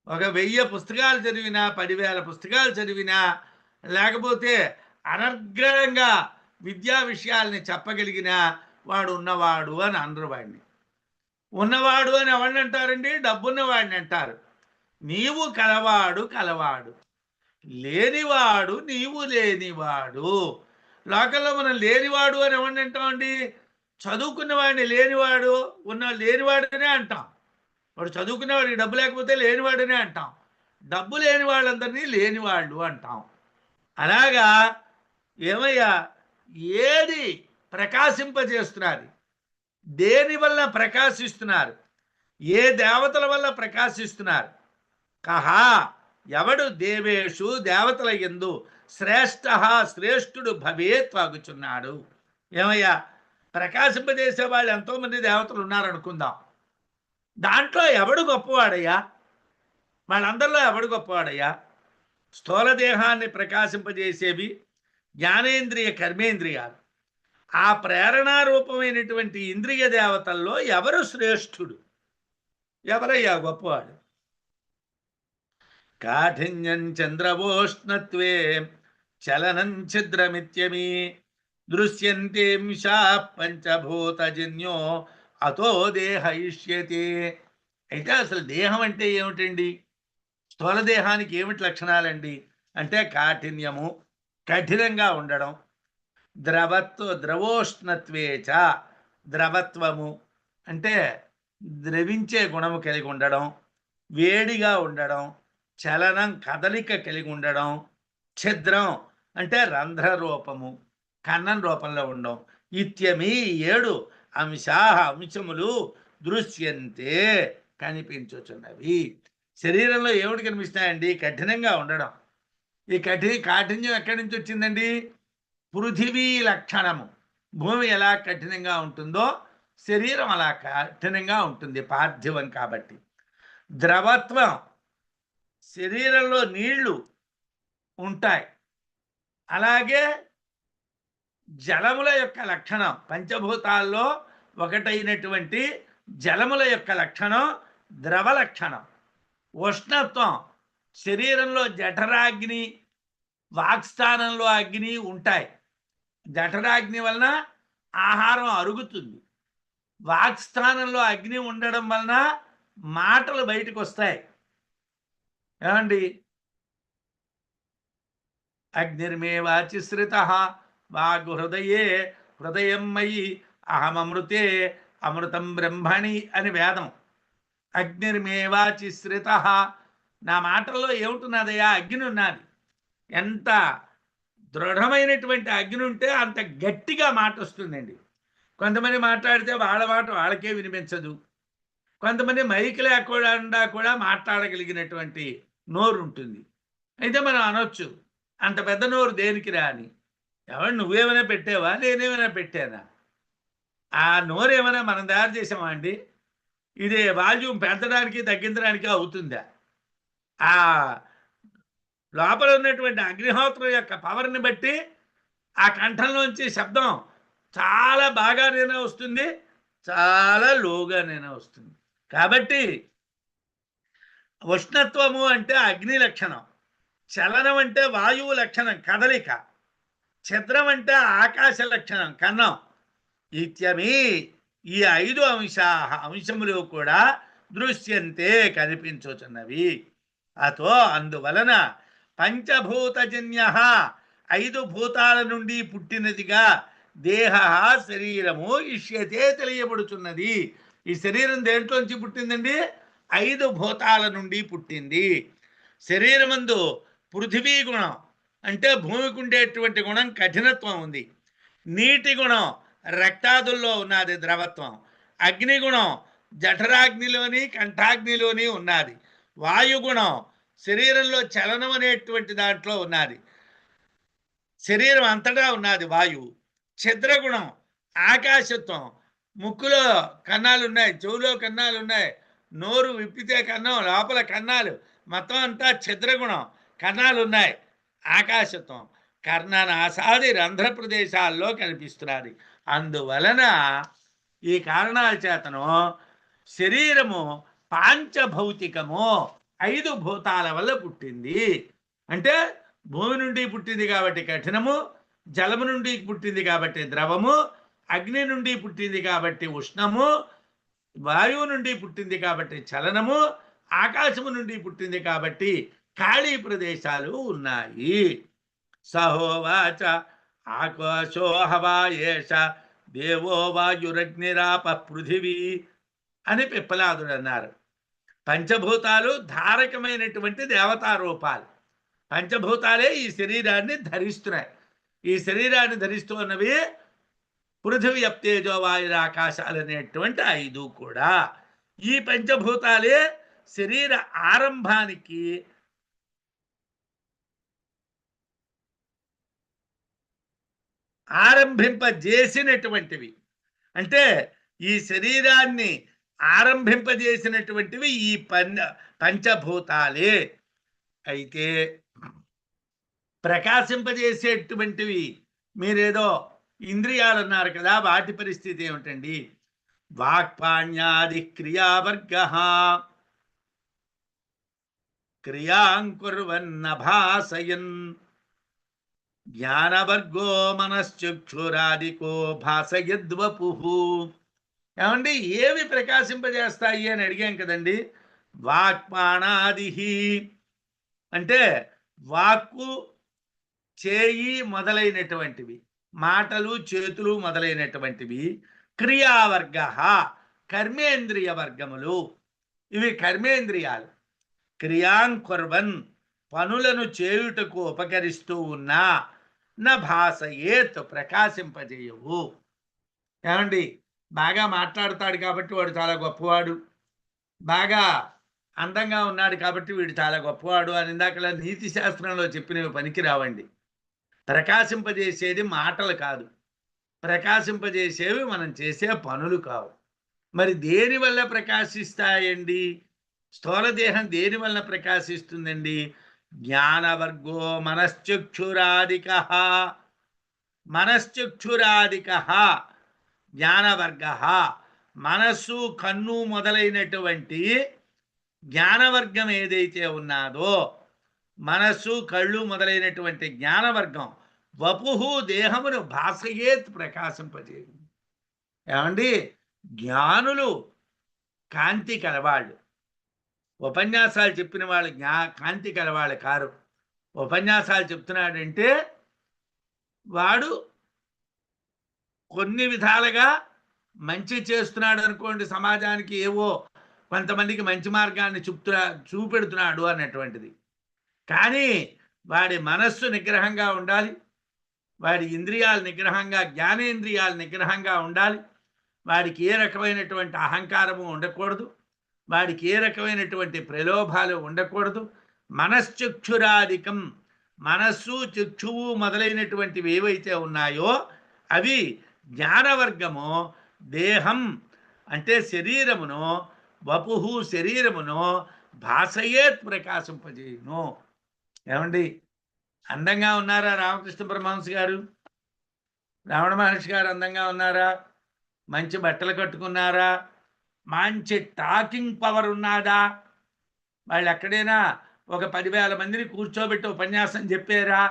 ఒక 1000 పుస్తకాలు చదివినా, 10,000 పుస్తకాలు చదివినా, లేకపోతే అనర్గళంగా విద్యా విషయాల్ని చెప్పగలిగిన వాడు ఉన్నవాడు అని అనరు. వాడిని ఉన్నవాడు అని ఎవరిని అంటారండి? డబ్బున్నవాడిని అంటారు. నీవు కలవాడు కలవాడు, లేనివాడు నీవు లేనివాడు. లోకల్లో మనం లేనివాడు అని ఎవరిని అంటామండి? చదువుకున్న వాడిని లేనివాడు, లేనివాడనే అంటాం. వాడు చదువుకునేవాడికి డబ్బు లేకపోతే లేనివాడనే అంటాం. డబ్బు లేని వాళ్ళందరినీ లేనివాళ్ళు అంటాం. అలాగా ఏమయ్యా, ఏది ప్రకాశింపజేస్తున్నారు? దేని వల్ల ప్రకాశిస్తున్నారు? ఏ దేవతల వల్ల ప్రకాశిస్తున్నారు? కహా ఎవడు దేవేషు దేవతల యందు శ్రేష్ఠ శ్రేష్ఠుడు భవేత్ వాగుచున్నాడు. ఏమయ్యా, ప్రకాశింపజేసే వాళ్ళు ఎంతోమంది దేవతలు ఉన్నారనుకుందాం. దాంట్లో ఎవడు గొప్పవాడయ్యా? వాళ్ళందరిలో ఎవడు గొప్పవాడయ్యా? స్థూల దేహాన్ని ప్రకాశింపజేసేవి జ్ఞానేంద్రియ కర్మేంద్రియాలు. ఆ ప్రేరణారూపమైనటువంటి ఇంద్రియ దేవతల్లో ఎవరు శ్రేష్ఠుడు? ఎవరయ్యా గొప్పవాడు? కాఠిన్యం చంద్రవోష్ణత్వే చలనం ఛిద్రమిత్యమి దృశ్యంతేంశా పంచభూతజన్యో అతో దేహయిష్యతే. అయితే అసలు దేహం అంటే ఏమిటండి? స్థూల దేహానికి ఏమిటి లక్షణాలండి అంటే, కాఠిన్యము కఠినంగా ఉండడం, ద్రవోష్ణత్వేచ ద్రవత్వము అంటే ద్రవించే గుణము కలిగి ఉండడం, వేడిగా ఉండడం, చలనం కదలిక కలిగి ఉండడం, ఛిద్రం అంటే రంధ్ర రూపము కన్నం రూపంలో ఉండడం. ఇత్యమి 7 అంశములు దృశ్యంతే కనిపించుచున్నవి. శరీరంలో ఏమిటి కనిపిస్తాయండి? కఠినంగా ఉండడం. ఈ కాఠిన్యం ఎక్కడి నుంచి వచ్చిందండి? పృథివీ లక్షణము. భూమి ఎలా కఠినంగా ఉంటుందో శరీరం అలా కఠినంగా ఉంటుంది, పార్థివం కాబట్టి. ద్రవత్వం, శరీరంలో నీళ్లు ఉంటాయి. అలాగే జలముల యొక్క లక్షణం, పంచభూతాల్లో ఒకటైనటువంటి జలముల యొక్క లక్షణం ద్రవ లక్షణం. ఉష్ణత్వం, శరీరంలో జఠరాగ్ని, వాక్స్థానంలో అగ్ని ఉంటాయి. జఠరాగ్ని వలన ఆహారం అరుగుతుంది. వాక్స్థానంలో అగ్ని ఉండడం వలన మాటలు బయటకు వస్తాయి. ఏమండి, అగ్నిర్మేవాచిశ్రితః వాగ్హృదయే హృదయం మయి అహమమృతే అమృతం బ్రహ్మణి అని వేదం. అగ్నిర్మేవాచిశ్రితః, నా మాటల్లో ఏముంటున్నదయ్యా? అగ్ని ఉన్నది. ఎంత దృఢమైనటువంటి అగ్ని ఉంటే అంత గట్టిగా మాట వస్తుందండి. కొంతమంది మాట్లాడితే వాళ్ళ మాట వాళ్ళకే వినిపించదు. కొంతమంది మైక్ లేకుండా కూడా మాట్లాడగలిగినటువంటి నోరు ఉంటుంది. అయితే మనం అనొచ్చు, అంత పెద్ద నోరు దేనికిరా అని. ఎవరు నువ్వేమైనా పెట్టావా, నేనేమైనా పెట్టానా? ఆ నోరు ఏమైనా మనం తయారు చేసామా అండి? ఇది వాల్యూమ్ పెంచడానికి తగ్గించడానికి అవుతుందా? ఆ లోపల ఉన్నటువంటి అగ్నిహోత్రం యొక్క పవర్ని బట్టి ఆ కంఠంలోంచి శబ్దం చాలా బాగానైనా వస్తుంది, చాలా లోగానైనా వస్తుంది. కాబట్టి ఉష్ణత్వము అంటే అగ్ని లక్షణం, చలనం అంటే వాయువు లక్షణం కదలిక, ఛద్రం అంటే ఆకాశ లక్షణం కన్నం. ఇత్యమి ఈ 5 అంశములు కూడా దృశ్యంతే కనిపించుచున్నవి. అతో అందువలన పంచభూతజన్య 5 భూతాల నుండి పుట్టినదిగా దేహ శరీరము ఇష్యతే తెలియబడుచున్నది. ఈ శరీరం దేంట్లోంచి పుట్టిందండి? 5 భూతాల నుండి పుట్టింది. శరీరమందు పృథివీ గుణం అంటే భూమికి ఉండేటువంటి గుణం కఠినత్వం ఉంది. నీటి గుణం రక్తాదుల్లో ఉన్నది ద్రవత్వం. అగ్నిగుణం జఠరాగ్నిలోని కంఠాగ్నిలోని ఉన్నది. వాయుగుణం శరీరంలో చలనం అనేటువంటి దాంట్లో ఉన్నది, శరీరం అంతటా ఉన్నది వాయువు. ఛద్రగుణం ఆకాశత్వం, ముక్కులో కన్నాలు ఉన్నాయి, చెవులో కన్నాలు ఉన్నాయి, నోరు విప్పితే కన్నం, లోపల కన్నాలు, మొత్తం అంతా ఛద్రగుణం, కన్నాలు ఉన్నాయి. ఆకాశత్వం కర్ణనాసాది రంధ్ర ప్రదేశాల్లో కనిపిస్తున్నది. అందువలన ఈ కారణాల చేతను శరీరము పాంచభౌతికము 5 భూతాల వల్ల పుట్టింది. అంటే భూమి నుండి పుట్టింది కాబట్టి కఠినము, జలము నుండి పుట్టింది కాబట్టి ద్రవము, అగ్ని నుండి పుట్టింది కాబట్టి ఉష్ణము, వాయువు నుండి పుట్టింది కాబట్టి చలనము, ఆకాశము నుండి పుట్టింది కాబట్టి ఖాళీ ప్రదేశాలు ఉన్నాయి. సహోవాచ ఆకాశో హవా ఏష దేవో వాయురగ్నిరాప పృథివీ అని పిప్పలాదుడు అన్నారు. పంచభూతాలు ధారకమైనటువంటి దేవతా రూపాలు. పంచభూతాలే ఈ శరీరాన్ని ధరిస్తున్నాయి. ఈ శరీరాన్ని ధరిస్తున్నవి పృథివీ అప్తేజో వాయుర ఆకాశాలు అనేటువంటి 5 కూడా. ఈ పంచభూతాలే శరీర ఆరంభానికి ఆరంభింపజేసినటువంటివి. అంటే ఈ శరీరాన్ని ఆరంభింపజేసినటువంటివి ఈ పంచభూతాలే. అయితే ప్రకాశింపజేసేటువంటివి మీరేదో ఇంద్రియాలు అన్నారు కదా, వాటి పరిస్థితి ఏమిటండి? వాక్పాణ్యాది క్రియావర్గ క్రియాంకుర్వన్న భాసయన్ జ్ఞానవర్గో మనశ్చక్షురాదికో భాసయద్వపు. ఏమండి, ఏవి ప్రకాశింపజేస్తాయి అని అడిగాం కదండి. వాక్పాణాది అంటే వాక్కు, చేయి మొదలైనటువంటివి, మాటలు, చేతులు మొదలైనటువంటివి. క్రియావర్గ కర్మేంద్రియ వర్గములు, ఇవి కర్మేంద్రియాలు. క్రియాంకుర్వన్ పనులను చేయుటకు ఉపకరిస్తూ ఉన్నా నా భాసయేత్ ప్రకాశింపజేయవు. ఏమండి, బాగా మాట్లాడతాడు కాబట్టి వాడు చాలా గొప్పవాడు, బాగా అందంగా ఉన్నాడు కాబట్టి వీడు చాలా గొప్పవాడు అని ఇందాకలా నీతి శాస్త్రంలో చెప్పినవి పనికి రావండి. ప్రకాశింపజేసేది మాటలు కాదు, ప్రకాశింపజేసేవి మనం చేసే పనులు కావు. మరి దేని వల్ల ప్రకాశిస్తాయండి? స్థూలదేహం దేని వల్ల ప్రకాశిస్తుందండి? జ్ఞానవర్గో మనశ్చక్షురాదిక. మనశ్చక్షురాదిక జ్ఞానవర్గ, మనస్సు, కన్ను మొదలైనటువంటి జ్ఞానవర్గం ఏదైతే ఉన్నదో, మనస్సు, కళ్ళు మొదలైనటువంటి జ్ఞానవర్గం వపుహు దేహమును భాసయేత్ ప్రకాశింపజేయు. ఏమండి, జ్ఞానులు కాంతి కలవాళ్ళు, ఉపన్యాసాలు చెప్పిన వాళ్ళు కాంతి కలవాళ్ళు కారు. ఉపన్యాసాలు చెప్తున్నాడంటే వాడు కొన్ని విధాలుగా మంచి చేస్తున్నాడు అనుకోండి, సమాజానికి ఏవో కొంతమందికి మంచి మార్గాన్ని చూపెడుతున్నాడు అన్నటువంటిది. కానీ వాడి మనస్సు నిగ్రహంగా ఉండాలి, వాడి ఇంద్రియాలు నిగ్రహంగా, జ్ఞానేంద్రియాలు నిగ్రహంగా ఉండాలి. వాడికి ఏ రకమైనటువంటి అహంకారము ఉండకూడదు, వాడికి ఏ రకమైనటువంటి ప్రలోభాలు ఉండకూడదు. మనశ్చక్షురాధికం, మనస్సు చక్షువు మొదలైనటువంటివి ఏవైతే ఉన్నాయో అవి జ్ఞానవర్గము. దేహం అంటే శరీరమును, వపుహు శరీరమును భాషయేత్ ప్రకాశింపజేయును. ఏమండి, అందంగా ఉన్నారా రామకృష్ణ పరమహంస గారు? రమణ మహర్షి గారు అందంగా ఉన్నారా? మంచి బట్టలు కట్టుకున్నారా? మంచి టాకింగ్ పవర్ ఉన్నాదా? వాళ్ళు ఎక్కడైనా ఒక 10,000 మందిని కూర్చోబెట్టి ఉపన్యాసం చెప్పారా?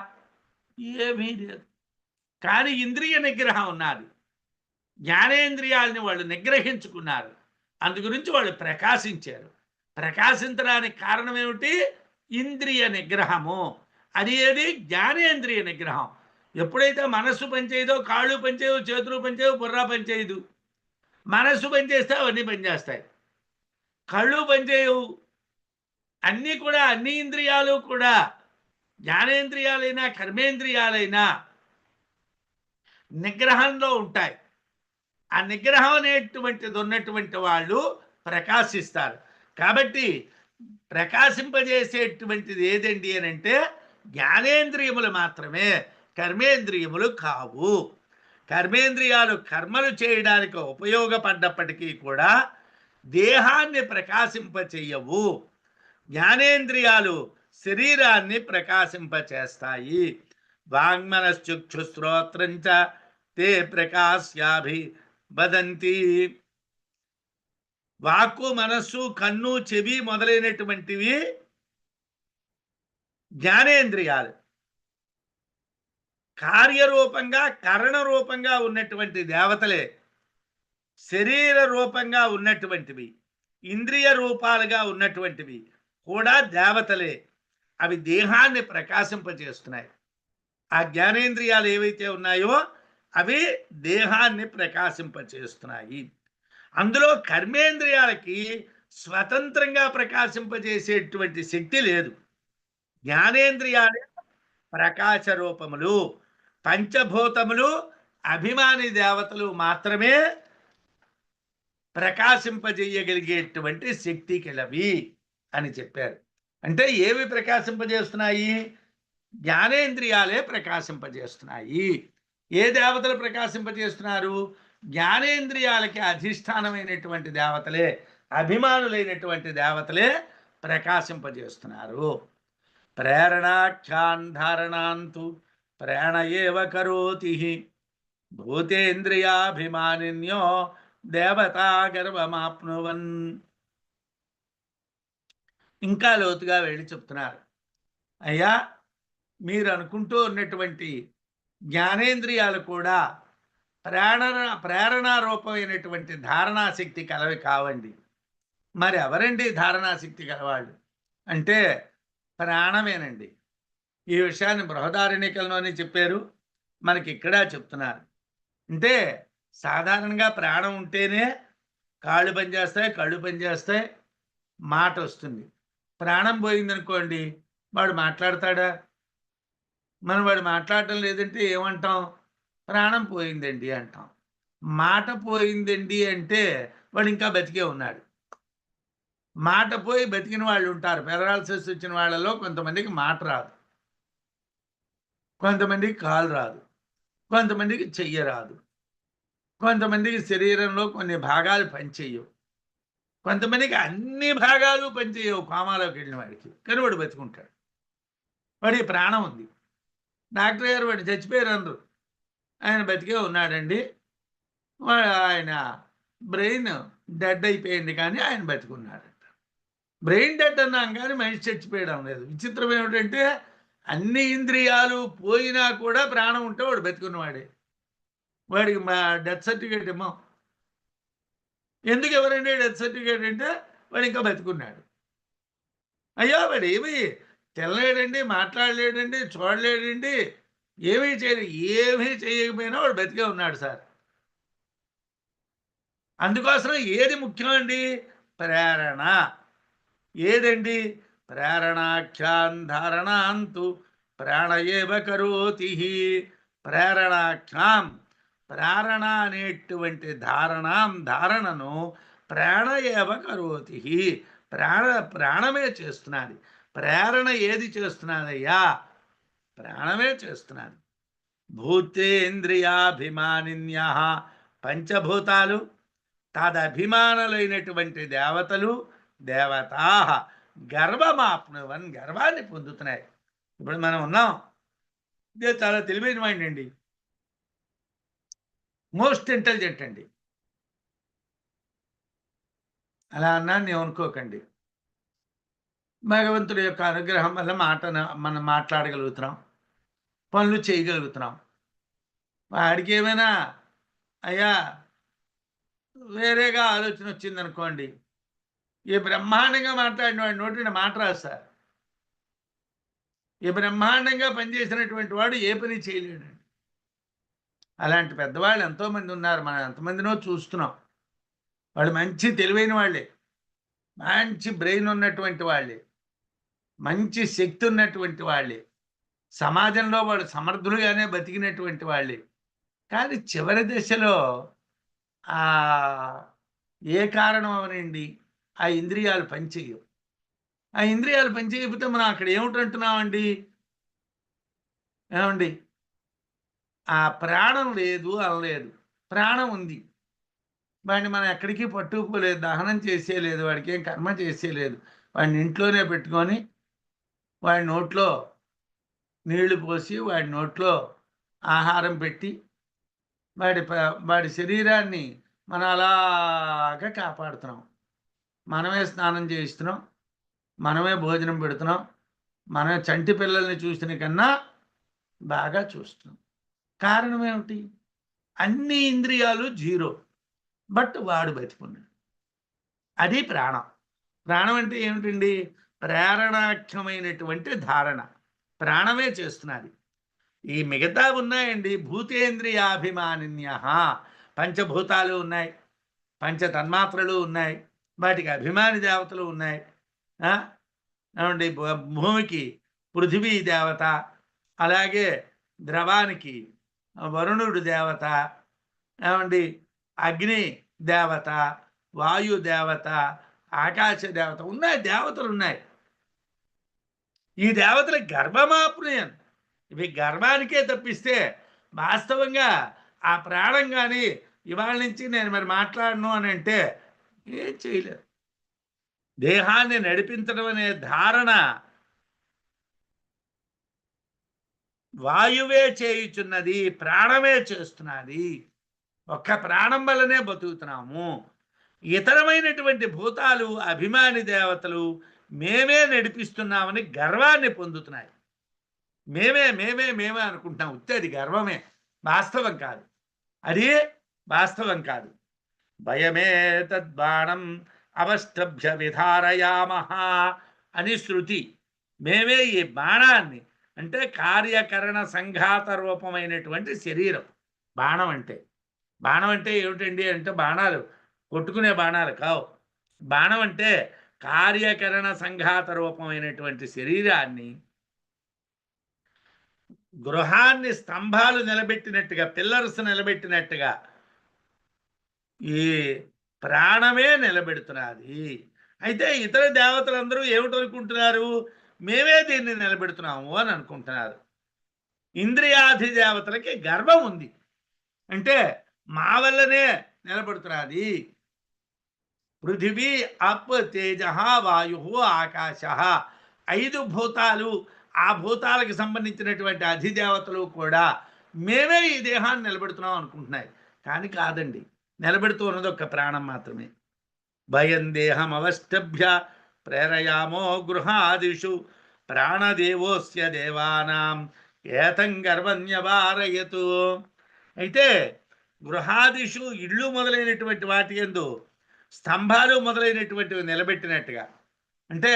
ఏమీ లేదు. కానీ ఇంద్రియ నిగ్రహం ఉన్నది, జ్ఞానేంద్రియాలని వాళ్ళు నిగ్రహించుకున్నారు, అందు గురించి వాళ్ళు ప్రకాశించారు. ప్రకాశించడానికి కారణం ఏమిటి? ఇంద్రియ నిగ్రహము. అది ఏది? జ్ఞానేంద్రియ నిగ్రహం. ఎప్పుడైతే మనస్సు పనిచేయదో, కాళ్ళు పనిచేయవు, చేతులు పనిచేయవు, బుర్ర పనిచేయదు. మనస్సు పనిచేస్తే అవన్నీ పనిచేస్తాయి, కళ్ళు పనిచేయవు, అన్నీ కూడా, అన్ని ఇంద్రియాలు కూడా, జ్ఞానేంద్రియాలైనా కర్మేంద్రియాలైనా నిగ్రహంలో ఉంటాయి. ఆ నిగ్రహం అనేటువంటిది ఉన్నటువంటి వాళ్ళు ప్రకాశిస్తారు. కాబట్టి ప్రకాశింపజేసేటువంటిది ఏదండి అని అంటే జ్ఞానేంద్రియములు మాత్రమే, కర్మేంద్రియములు కావు. కర్మేంద్రియాలు కర్మలు చేయడానికి ఉపయోగపడ్డప్పటికీ కూడా దేహాన్ని ప్రకాశింపచేయవు. జ్ఞానేంద్రియాలు శరీరాన్ని ప్రకాశింపచేస్తాయి. వాంగ్మనశ్చక్షుశ్రోత్రంచ తే ప్రకాశ్యాభి వదంతి. వాక్కు, మనస్సు, కన్ను, చెవి మొదలైనటువంటివి జ్ఞానేంద్రియాలు. కార్యరూపంగా, కరణ రూపంగా ఉన్నటువంటి దేవతలే. శరీర రూపంగా ఉన్నటువంటివి, ఇంద్రియ రూపాలుగా ఉన్నటువంటివి కూడా దేవతలే. అవి దేహాన్ని ప్రకాశింపజేస్తున్నాయి. ఆ జ్ఞానేంద్రియాలు ఏవైతే ఉన్నాయో అవి దేహాన్ని ప్రకాశింపచేస్తున్నాయి. అందులో కర్మేంద్రియాలకి స్వతంత్రంగా ప్రకాశింపజేసేటువంటి శక్తి లేదు. జ్ఞానేంద్రియాలే ప్రకాశ రూపములు. పంచభూతములు అభిమాని దేవతలు మాత్రమే ప్రకాశింపజేయగలిగేటువంటి శక్తి కలవి అని చెప్పారు. అంటే ఏవి ప్రకాశింపజేస్తున్నాయి? జ్ఞానేంద్రియాలే ప్రకాశింపజేస్తున్నాయి. ఏ దేవతలు ప్రకాశింపజేస్తున్నారు? జ్ఞానేంద్రియాలకి అధిష్టానమైనటువంటి దేవతలే, అభిమానులైనటువంటి దేవతలే ప్రకాశింపజేస్తున్నారు. ప్రేరణాఖ్యాన్ధారణాంతు ప్రేణయేవ కరోతి భూతేంద్రియాభిమానిన్యో దేవతా గర్వమాప్నువన్. ఇంకా లోతుగా వెళ్ళి చెప్తున్నారు, అయ్యా మీరు అనుకుంటూ ఉన్నటువంటి జ్ఞానేంద్రియాలు కూడా ప్రేరణారూపమైనటువంటి ధారణాశక్తి కలవి కావండి. మరి ఎవరండి ధారణాశక్తి కలవాళ్ళు అంటే ప్రాణమేనండి. ఈ విషయాన్ని బృహదారణ్యకంలోనే చెప్పారు, మనకి ఇక్కడ చెప్తున్నారు. అంటే సాధారణంగా ప్రాణం ఉంటేనే కాళ్ళు పనిచేస్తాయి, కళ్ళు పనిచేస్తాయి, మాట వస్తుంది. ప్రాణం పోయిందనుకోండి, వాడు మాట్లాడతాడా? మనం వాడు మాట్లాడటం లేదంటే ఏమంటాం? ప్రాణం పోయిందండి అంటాం. మాట పోయిందండి అంటే వాడు ఇంకా బతికే ఉన్నాడు. మాట పోయి బతికిన వాళ్ళు ఉంటారు. పెరాలసిస్ వచ్చిన వాళ్ళలో కొంతమందికి మాట రాదు, కొంతమందికి కాలు రాదు, కొంతమందికి చెయ్య రాదు, కొంతమందికి శరీరంలో కొన్ని భాగాలు పనిచేయవు, కొంతమందికి అన్ని భాగాలు పనిచేయవు కోమాలోకి వెళ్ళిన వాడికి. కానీ వాడు బతుకుంటాడు, వాడికి ప్రాణం ఉంది. డాక్టర్ గారు వాడు చచ్చిపోయారు అందరూ, ఆయన బతికే ఉన్నాడండి, ఆయన బ్రెయిన్ డెడ్ అయిపోయింది కానీ ఆయన బతికున్నాడంట. బ్రెయిన్ డెడ్ అన్నాం కానీ మనిషి చచ్చిపోయడం లేదు. విచిత్రం ఏమిటంటే అన్ని ఇంద్రియాలు పోయినా కూడా ప్రాణం ఉంటే వాడు బతికున్నవాడే. వాడికి మా డెత్ సర్టిఫికేట్ ఏమో. ఎందుకు ఎవరండి డెత్ సర్టిఫికేట్ అంటే వాడు ఇంకా బతికున్నాడు. అయ్యో వాడు ఏమి తినలేడండి, మాట్లాడలేడండి, చూడలేడండి, ఏమీ చేయలేదు. ఏమీ చేయకపోయినా వాడు బతికే ఉన్నాడు సార్. అందుకోసం ఏది ముఖ్యమండి? ప్రేరణ. ఏదండి? ప్రేరణాఖ్యాన్ ధారణాంతు ప్రాణ ఏవ కరోతి. ప్రేరణాఖ్యాం, ప్రేరణ అనేటువంటి ధారణను ప్రాణ ఏవ కరోతి. ప్రాణమే చేస్తున్నది. ప్రేరణ ఏది చేస్తున్నదయ్యా? ప్రాణమే చేస్తున్నది. భూతేంద్రియాభిమానిన్య పంచభూతాలు, తదభిమానులైనటువంటి దేవతలు, దేవతా గర్వమాప్నువన్, గర్వాన్ని పొందుతున్నాయి. ఇప్పుడు మనం ఉన్నాం, ఇదే చాలా తెలివైన మైండ్ అండి, మోస్ట్ ఇంటెలిజెంట్ అండి. అలా అన్నాను నేను అనుకోకండి. భగవంతుడి యొక్క అనుగ్రహం వల్ల మనం మాట్లాడగలుగుతున్నాం, పనులు చేయగలుగుతున్నాం. వాడికి ఏమైనా అయ్యా వేరేగా ఆలోచన వచ్చిందనుకోండి, ఈ బ్రహ్మాండంగా మాట్లాడిన వాడి నోటిని మాట రాదు సార్. ఈ బ్రహ్మాండంగా పనిచేసినటువంటి వాడు ఏ పని చేయలేడండి. అలాంటి పెద్దవాళ్ళు ఎంతోమంది ఉన్నారు, మనం ఎంతమందినో చూస్తున్నాం. వాళ్ళు మంచి తెలివైన వాళ్ళే, మంచి బ్రెయిన్ ఉన్నటువంటి వాళ్ళే, మంచి శక్తి ఉన్నటువంటి వాళ్ళే, సమాజంలో వాళ్ళు సమర్థులుగానే బతికినటువంటి వాళ్ళే. కానీ చివరి దశలో ఏ కారణం అవనండి, ఆ ఇంద్రియాలు పనిచేయవు. ఆ ఇంద్రియాలు పనిచేయకపోతే మనం అక్కడ ఏమిటంటున్నామండి? ఏమండి, ఆ ప్రాణం లేదు అనలేదు, ప్రాణం ఉంది. వాడిని మనం ఎక్కడికి పట్టుకుపోలేదు, దహనం చేసేయలేదు, వాడికి ఏం కర్మ చేసేయలేదు. వాడిని ఇంట్లోనే పెట్టుకొని వాడి నోట్లో నీళ్లు పోసి, వాడి నోట్లో ఆహారం పెట్టి, వాడి శరీరాన్ని మనం అలాగా కాపాడుతున్నాం. మనమే స్నానం చేయిస్తున్నాం, మనమే భోజనం పెడుతున్నాం, మనమే చంటి పిల్లల్ని చూసిన కన్నా బాగా చూస్తున్నాం. కారణం ఏమిటి? అన్ని ఇంద్రియాలు జీరో, బట్ వాడు బతికున్నాడు. అది ప్రాణం. ప్రాణం అంటే ఏమిటండి? ప్రేరణాఖ్యమైనటువంటి ధారణ ప్రాణమే చేస్తున్నది. ఈ మిగతా ఉన్నాయండి, భూతేంద్రియాభిమానిన్య, పంచభూతాలు ఉన్నాయి, పంచ తన్మాత్రలు ఉన్నాయి, వాటికి అభిమాని దేవతలు ఉన్నాయి. ఏమండి, భూమికి పృథివీ దేవత, అలాగే ద్రవానికి వరుణుడు దేవత, ఏమండి అగ్ని దేవత, వాయు దేవత, ఆకాశ దేవత ఉన్నాయి, దేవతలు ఉన్నాయి. ఈ దేవతల గర్భమాప్నుయం, ఇవి గర్భానికే తప్పిస్తే వాస్తవంగా ఆ ప్రాణం కానీ ఇవాళ నుంచి నేను మరి మాట్లాడను అని అంటే ఏం చేయలేరు. దేహాన్ని నడిపించడం అనే ధారణ వాయువే చేయుచున్నది, ప్రాణమే చేస్తున్నది. ఒక్క ప్రాణం వల్లనే బతుకుతున్నాము. ఇతరమైనటువంటి భూతాలు, అభిమాని దేవతలు మేమే నడిపిస్తున్నామని గర్వాన్ని పొందుతున్నాయి. మేమే మేమే మేమే అనుకుంటున్నాం. అది గర్వమే, వాస్తవం కాదు. అది వాస్తవం కాదు. భయమే తద్బాణం అవష్టభ్య విధారయామహ అని శృతి. మేమే ఈ బాణాన్ని, అంటే కార్యకరణ సంఘాత రూపమైనటువంటి శరీరం బాణం అంటే. బాణం అంటే ఏమిటండి అంటే, బాణాలు కొట్టుకునే బాణాలు కావు. బాణం అంటే కార్యకరణ సంఘాత రూపమైనటువంటి శరీరాన్ని, గృహాన్ని స్తంభాలు నిలబెట్టినట్టుగా, పిల్లర్స్ నిలబెట్టినట్టుగా ఈ ప్రాణమే నిలబెడుతున్నది. అయితే ఇతర దేవతలందరూ ఏమిటనుకుంటున్నారు? మేమే దీన్ని నిలబెడుతున్నాము అని అనుకుంటున్నారు. ఇంద్రియాధి దేవతలకి గర్వం ఉంది, అంటే మా వల్లనే నిలబడుతున్నది. పృథివీ అప్ తేజ వాయు ఆకాశ, 5 భూతాలు, ఆ భూతాలకు సంబంధించినటువంటి అధిదేవతలు కూడా మేమే ఈ దేహాన్ని నిలబెడుతున్నాం అనుకుంటున్నాయి. కానీ కాదండి, నిలబెడుతూ ఉన్నది ఒక్క ప్రాణం మాత్రమే. భయం దేహం అవష్టభ్య ప్రేరయామో గృహాదిషు ప్రాణదేవోస్య దేవానాం ఏతం గర్వన్యవారయతు. అయితే గృహాదిషు, ఇళ్ళు మొదలైనటువంటి వాటి యందు స్తంభాలు మొదలైనటువంటివి నిలబెట్టినట్టుగా, అంటే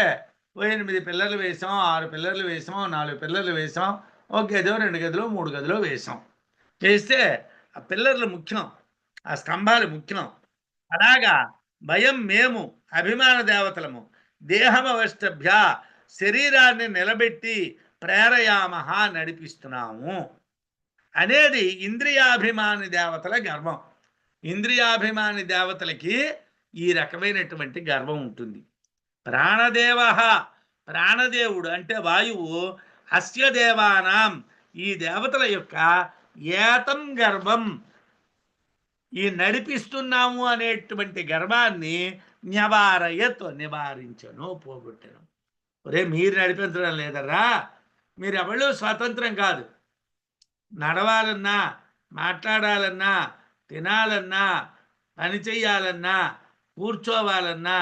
ఓ 8 పిల్లర్లు వేసాం, 6 పిల్లర్లు వేసాం, 4 పిల్లర్లు వేసాం, ఒక గదో 2 గదులు 3 గదులు వేసాం. వేస్తే ఆ పిల్లర్లు ముఖ్యం, ఆ స్తంభాలు ముఖ్యం. అలాగా మేము అభిమాన దేవతలము దేహమవష్టభ్య శరీరాన్ని నిలబెట్టి ప్రేరయామహ నడిపిస్తున్నాము అనేది ఇంద్రియాభిమాని దేవతల గర్వం. ఇంద్రియాభిమాని దేవతలకి ఈ రకమైనటువంటి గర్వం ఉంటుంది. ప్రాణదేవ, ప్రాణదేవుడు అంటే వాయువు, అస్య దేవానాం ఈ దేవతల యొక్క ఏతం గర్వం ఈ నడిపిస్తున్నాము అనేటువంటి గర్వాన్ని నివారించను, పోగొట్టను. ఒరే మీరు నడిపించడం లేదరా, మీరు ఎవరు స్వతంత్రం కాదు. నడవాలన్నా, మాట్లాడాలన్నా, తినాలన్నా, పని చెయ్యాలన్నా, కూర్చోవాలన్నా,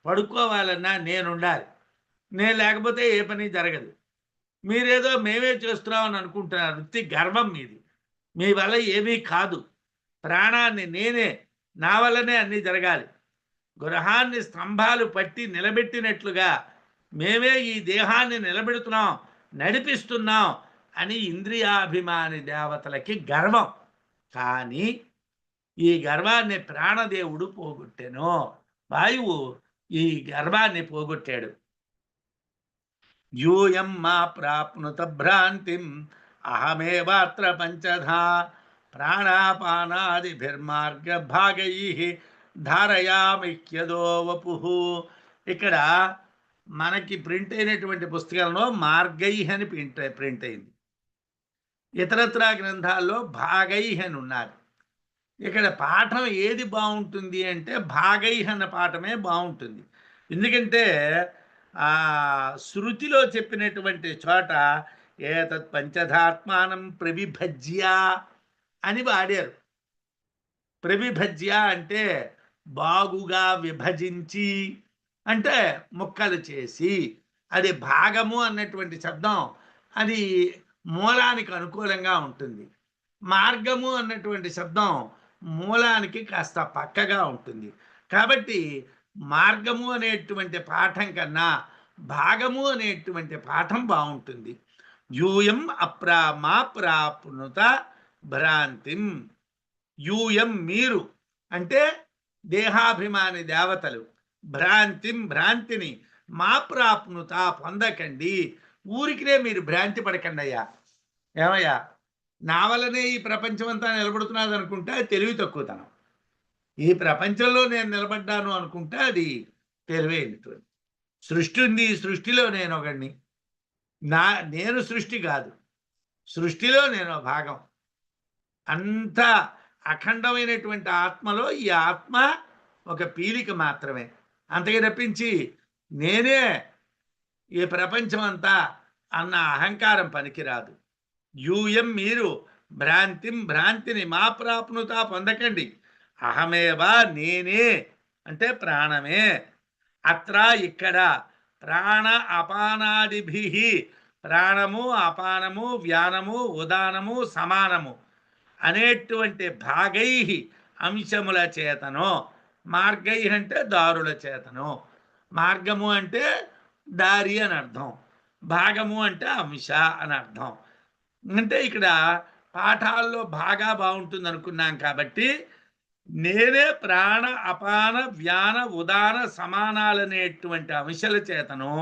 పడుకోవాలన్నా నేనుండాలి. నేను లేకపోతే ఏ పని జరగదు. మీరేదో మేమే చేస్తున్నామని అనుకుంటున్నారు. వృత్తి గర్వం మీది. మీ వల్ల ఏమీ కాదు. ప్రాణాన్ని నేనే, నా వల్లనే అన్నీ జరగాలి. గృహాన్ని స్తంభాలు పట్టి నిలబెట్టినట్లుగా మేమే ఈ దేహాన్ని నిలబెడుతున్నాం, నడిపిస్తున్నాం అని ఇంద్రియాభిమాని దేవతలకి గర్వం. కానీ ఈ గర్వాన్ని ప్రాణదేవుడు పోగొట్టెను. వాయువు ఈ గర్వాన్ని పోగొట్టాడు. యూయం మా ప్రాప్నుత భ్రాంతిం అహమేవాత్ర పంచధా ప్రాణాపానాదిభిర్మార్గ భాగై ధారయామిక్యదో వపు. ఇక్కడ మనకి ప్రింట్ అయినటువంటి పుస్తకాలలో మార్గై అని ప్రింట్ అయింది. ఇతరత్ర గ్రంథాల్లో భాగై అని ఉన్నారు. ఇక్కడ పాఠం ఏది బాగుంటుంది అంటే భాగై అన్న పాఠమే బాగుంటుంది. ఎందుకంటే శృతిలో చెప్పినటువంటి చోట ఏతత్ పంచధాత్మానం ప్రవిభజ్య అని వాడారు. ప్రవిభజ్య అంటే బాగుగా విభజించి, అంటే ముక్కలు చేసి. అది భాగము అన్నటువంటి శబ్దం అది మూలానికి అనుకూలంగా ఉంటుంది. మార్గము అన్నటువంటి శబ్దం మూలానికి కాస్త పక్కగా ఉంటుంది. కాబట్టి మార్గము అనేటువంటి పాఠం కన్నా భాగము అనేటువంటి పాఠం బాగుంటుంది. యూయం మా ప్రాప్నుత భ్రాంతిం. యూయం మీరు అంటే దేహాభిమాని దేవతలు, భ్రాంతిని మా ప్రాప్నుత పొందకండి. ఊరికినే మీరు భ్రాంతి పడకండి అయ్యా. ఏమయ్యా, నా వల్లనే ఈ ప్రపంచం అంతా నిలబడుతున్నది అనుకుంటే తెలివి తక్కువతనం. ఈ ప్రపంచంలో నేను నిలబడ్డాను అనుకుంటే అది తెలివైనటువంటి. సృష్టి ఉంది, సృష్టిలో నేను ఒకడిని. నేను సృష్టి కాదు, సృష్టిలో నేను భాగం. అంత అఖండమైనటువంటి ఆత్మలో ఈ ఆత్మ ఒక పీలిక మాత్రమే. అంతగా తప్పించి నేనే ఈ ప్రపంచం అంతా అన్న అహంకారం పనికిరాదు. యూయం మీరు భ్రాంతిని మా ప్రాప్నుత పొందకండి. అహమేవా నేనే అంటే ప్రాణమే. అత్ర ఇక్కడ ప్రాణ అపానాదిభి ప్రాణము అపానము వ్యానము ఉదానము సమానము అనేటువంటి భాగై అంశముల చేతను. మార్గై అంటే దారుల చేతను. మార్గము అంటే దారి అని అర్థం, భాగము అంటే అంశ అని అర్థం. అంటే ఇక్కడ పాఠాల్లో బాగా బాగుంటుంది అనుకున్నాం కాబట్టి నేనే ప్రాణ అపాన వ్యాన ఉదాన సమానాలనేటువంటి అంశాల చేతను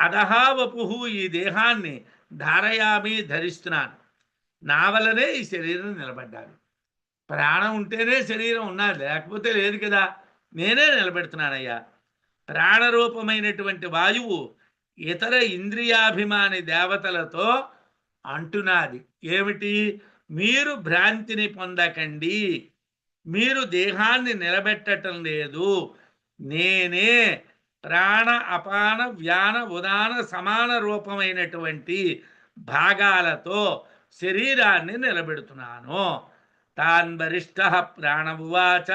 అదహావపు ఈ దేహాన్ని ధారయామి ధరిస్తున్నాను. నా వల్లనే ఈ శరీరం నిలబడ్డాను. ప్రాణం ఉంటేనే శరీరం ఉన్నది, లేకపోతే లేదు కదా. నేనే నిలబెడుతున్నానయ్యా. ప్రాణరూపమైనటువంటి వాయువు ఇతర ఇంద్రియాభిమాని దేవతలతో అంటున్నది ఏమిటి? మీరు భ్రాంతిని పొందకండి, మీరు దేహాన్ని నిలబెట్టడం లేదు. నేనే ప్రాణ అపాన వ్యాన ఉదాన సమాన రూపమైనటువంటి భాగాలతో శరీరాన్ని నిలబెడుతున్నాను. తాన్ వరిష్ఠ ప్రాణమువాచ.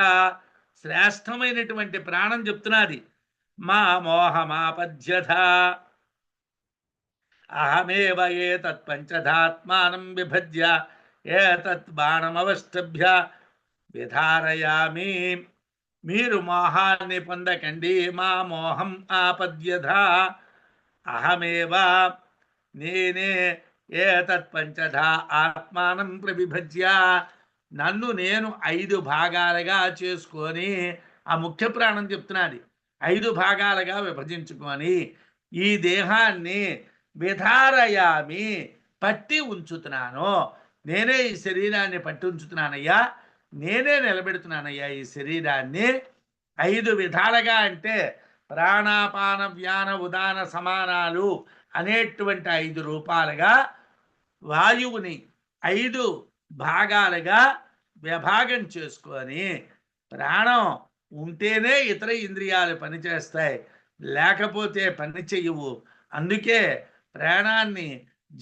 శ్రేష్టమైనటువంటి ప్రాణం చెప్తున్నది. మా మోహమాపద్యథ అహమేవ ఏతత్ పంచధాత్మానం విభజ్య ఏతత్ బాణమవష్టభ్య విధారయామి. మీరు మోహాన్ని పొందకండి, మా మోహం ఆపద్యథ. అహమేవా నేనే ఏతత్ పంచధా ఆత్మానం ప్రవిభజ్య నన్ను నేను 5 భాగాలుగా చేసుకొని ఆ ముఖ్య ప్రాణం చెప్తున్నది 5 భాగాలుగా విభజించుకొని ఈ దేహాన్ని విధారయామి పట్టి ఉంచుతున్నాను. నేనే ఈ శరీరాన్ని పట్టి ఉంచుతున్నానయ్యా, నేనే నిలబెడుతున్నానయ్యా ఈ శరీరాన్ని 5 విధాలుగా. అంటే ప్రాణాపాన వ్యాన ఉదాన సమానాలు అనేటువంటి 5 రూపాలుగా వాయువుని 5 భాగాలుగా విభాగం చేసుకొని ప్రాణం ఉంటేనే ఇతర ఇంద్రియాలు పనిచేస్తాయి, లేకపోతే పని చెయ్యవు. అందుకే ప్రాణాన్ని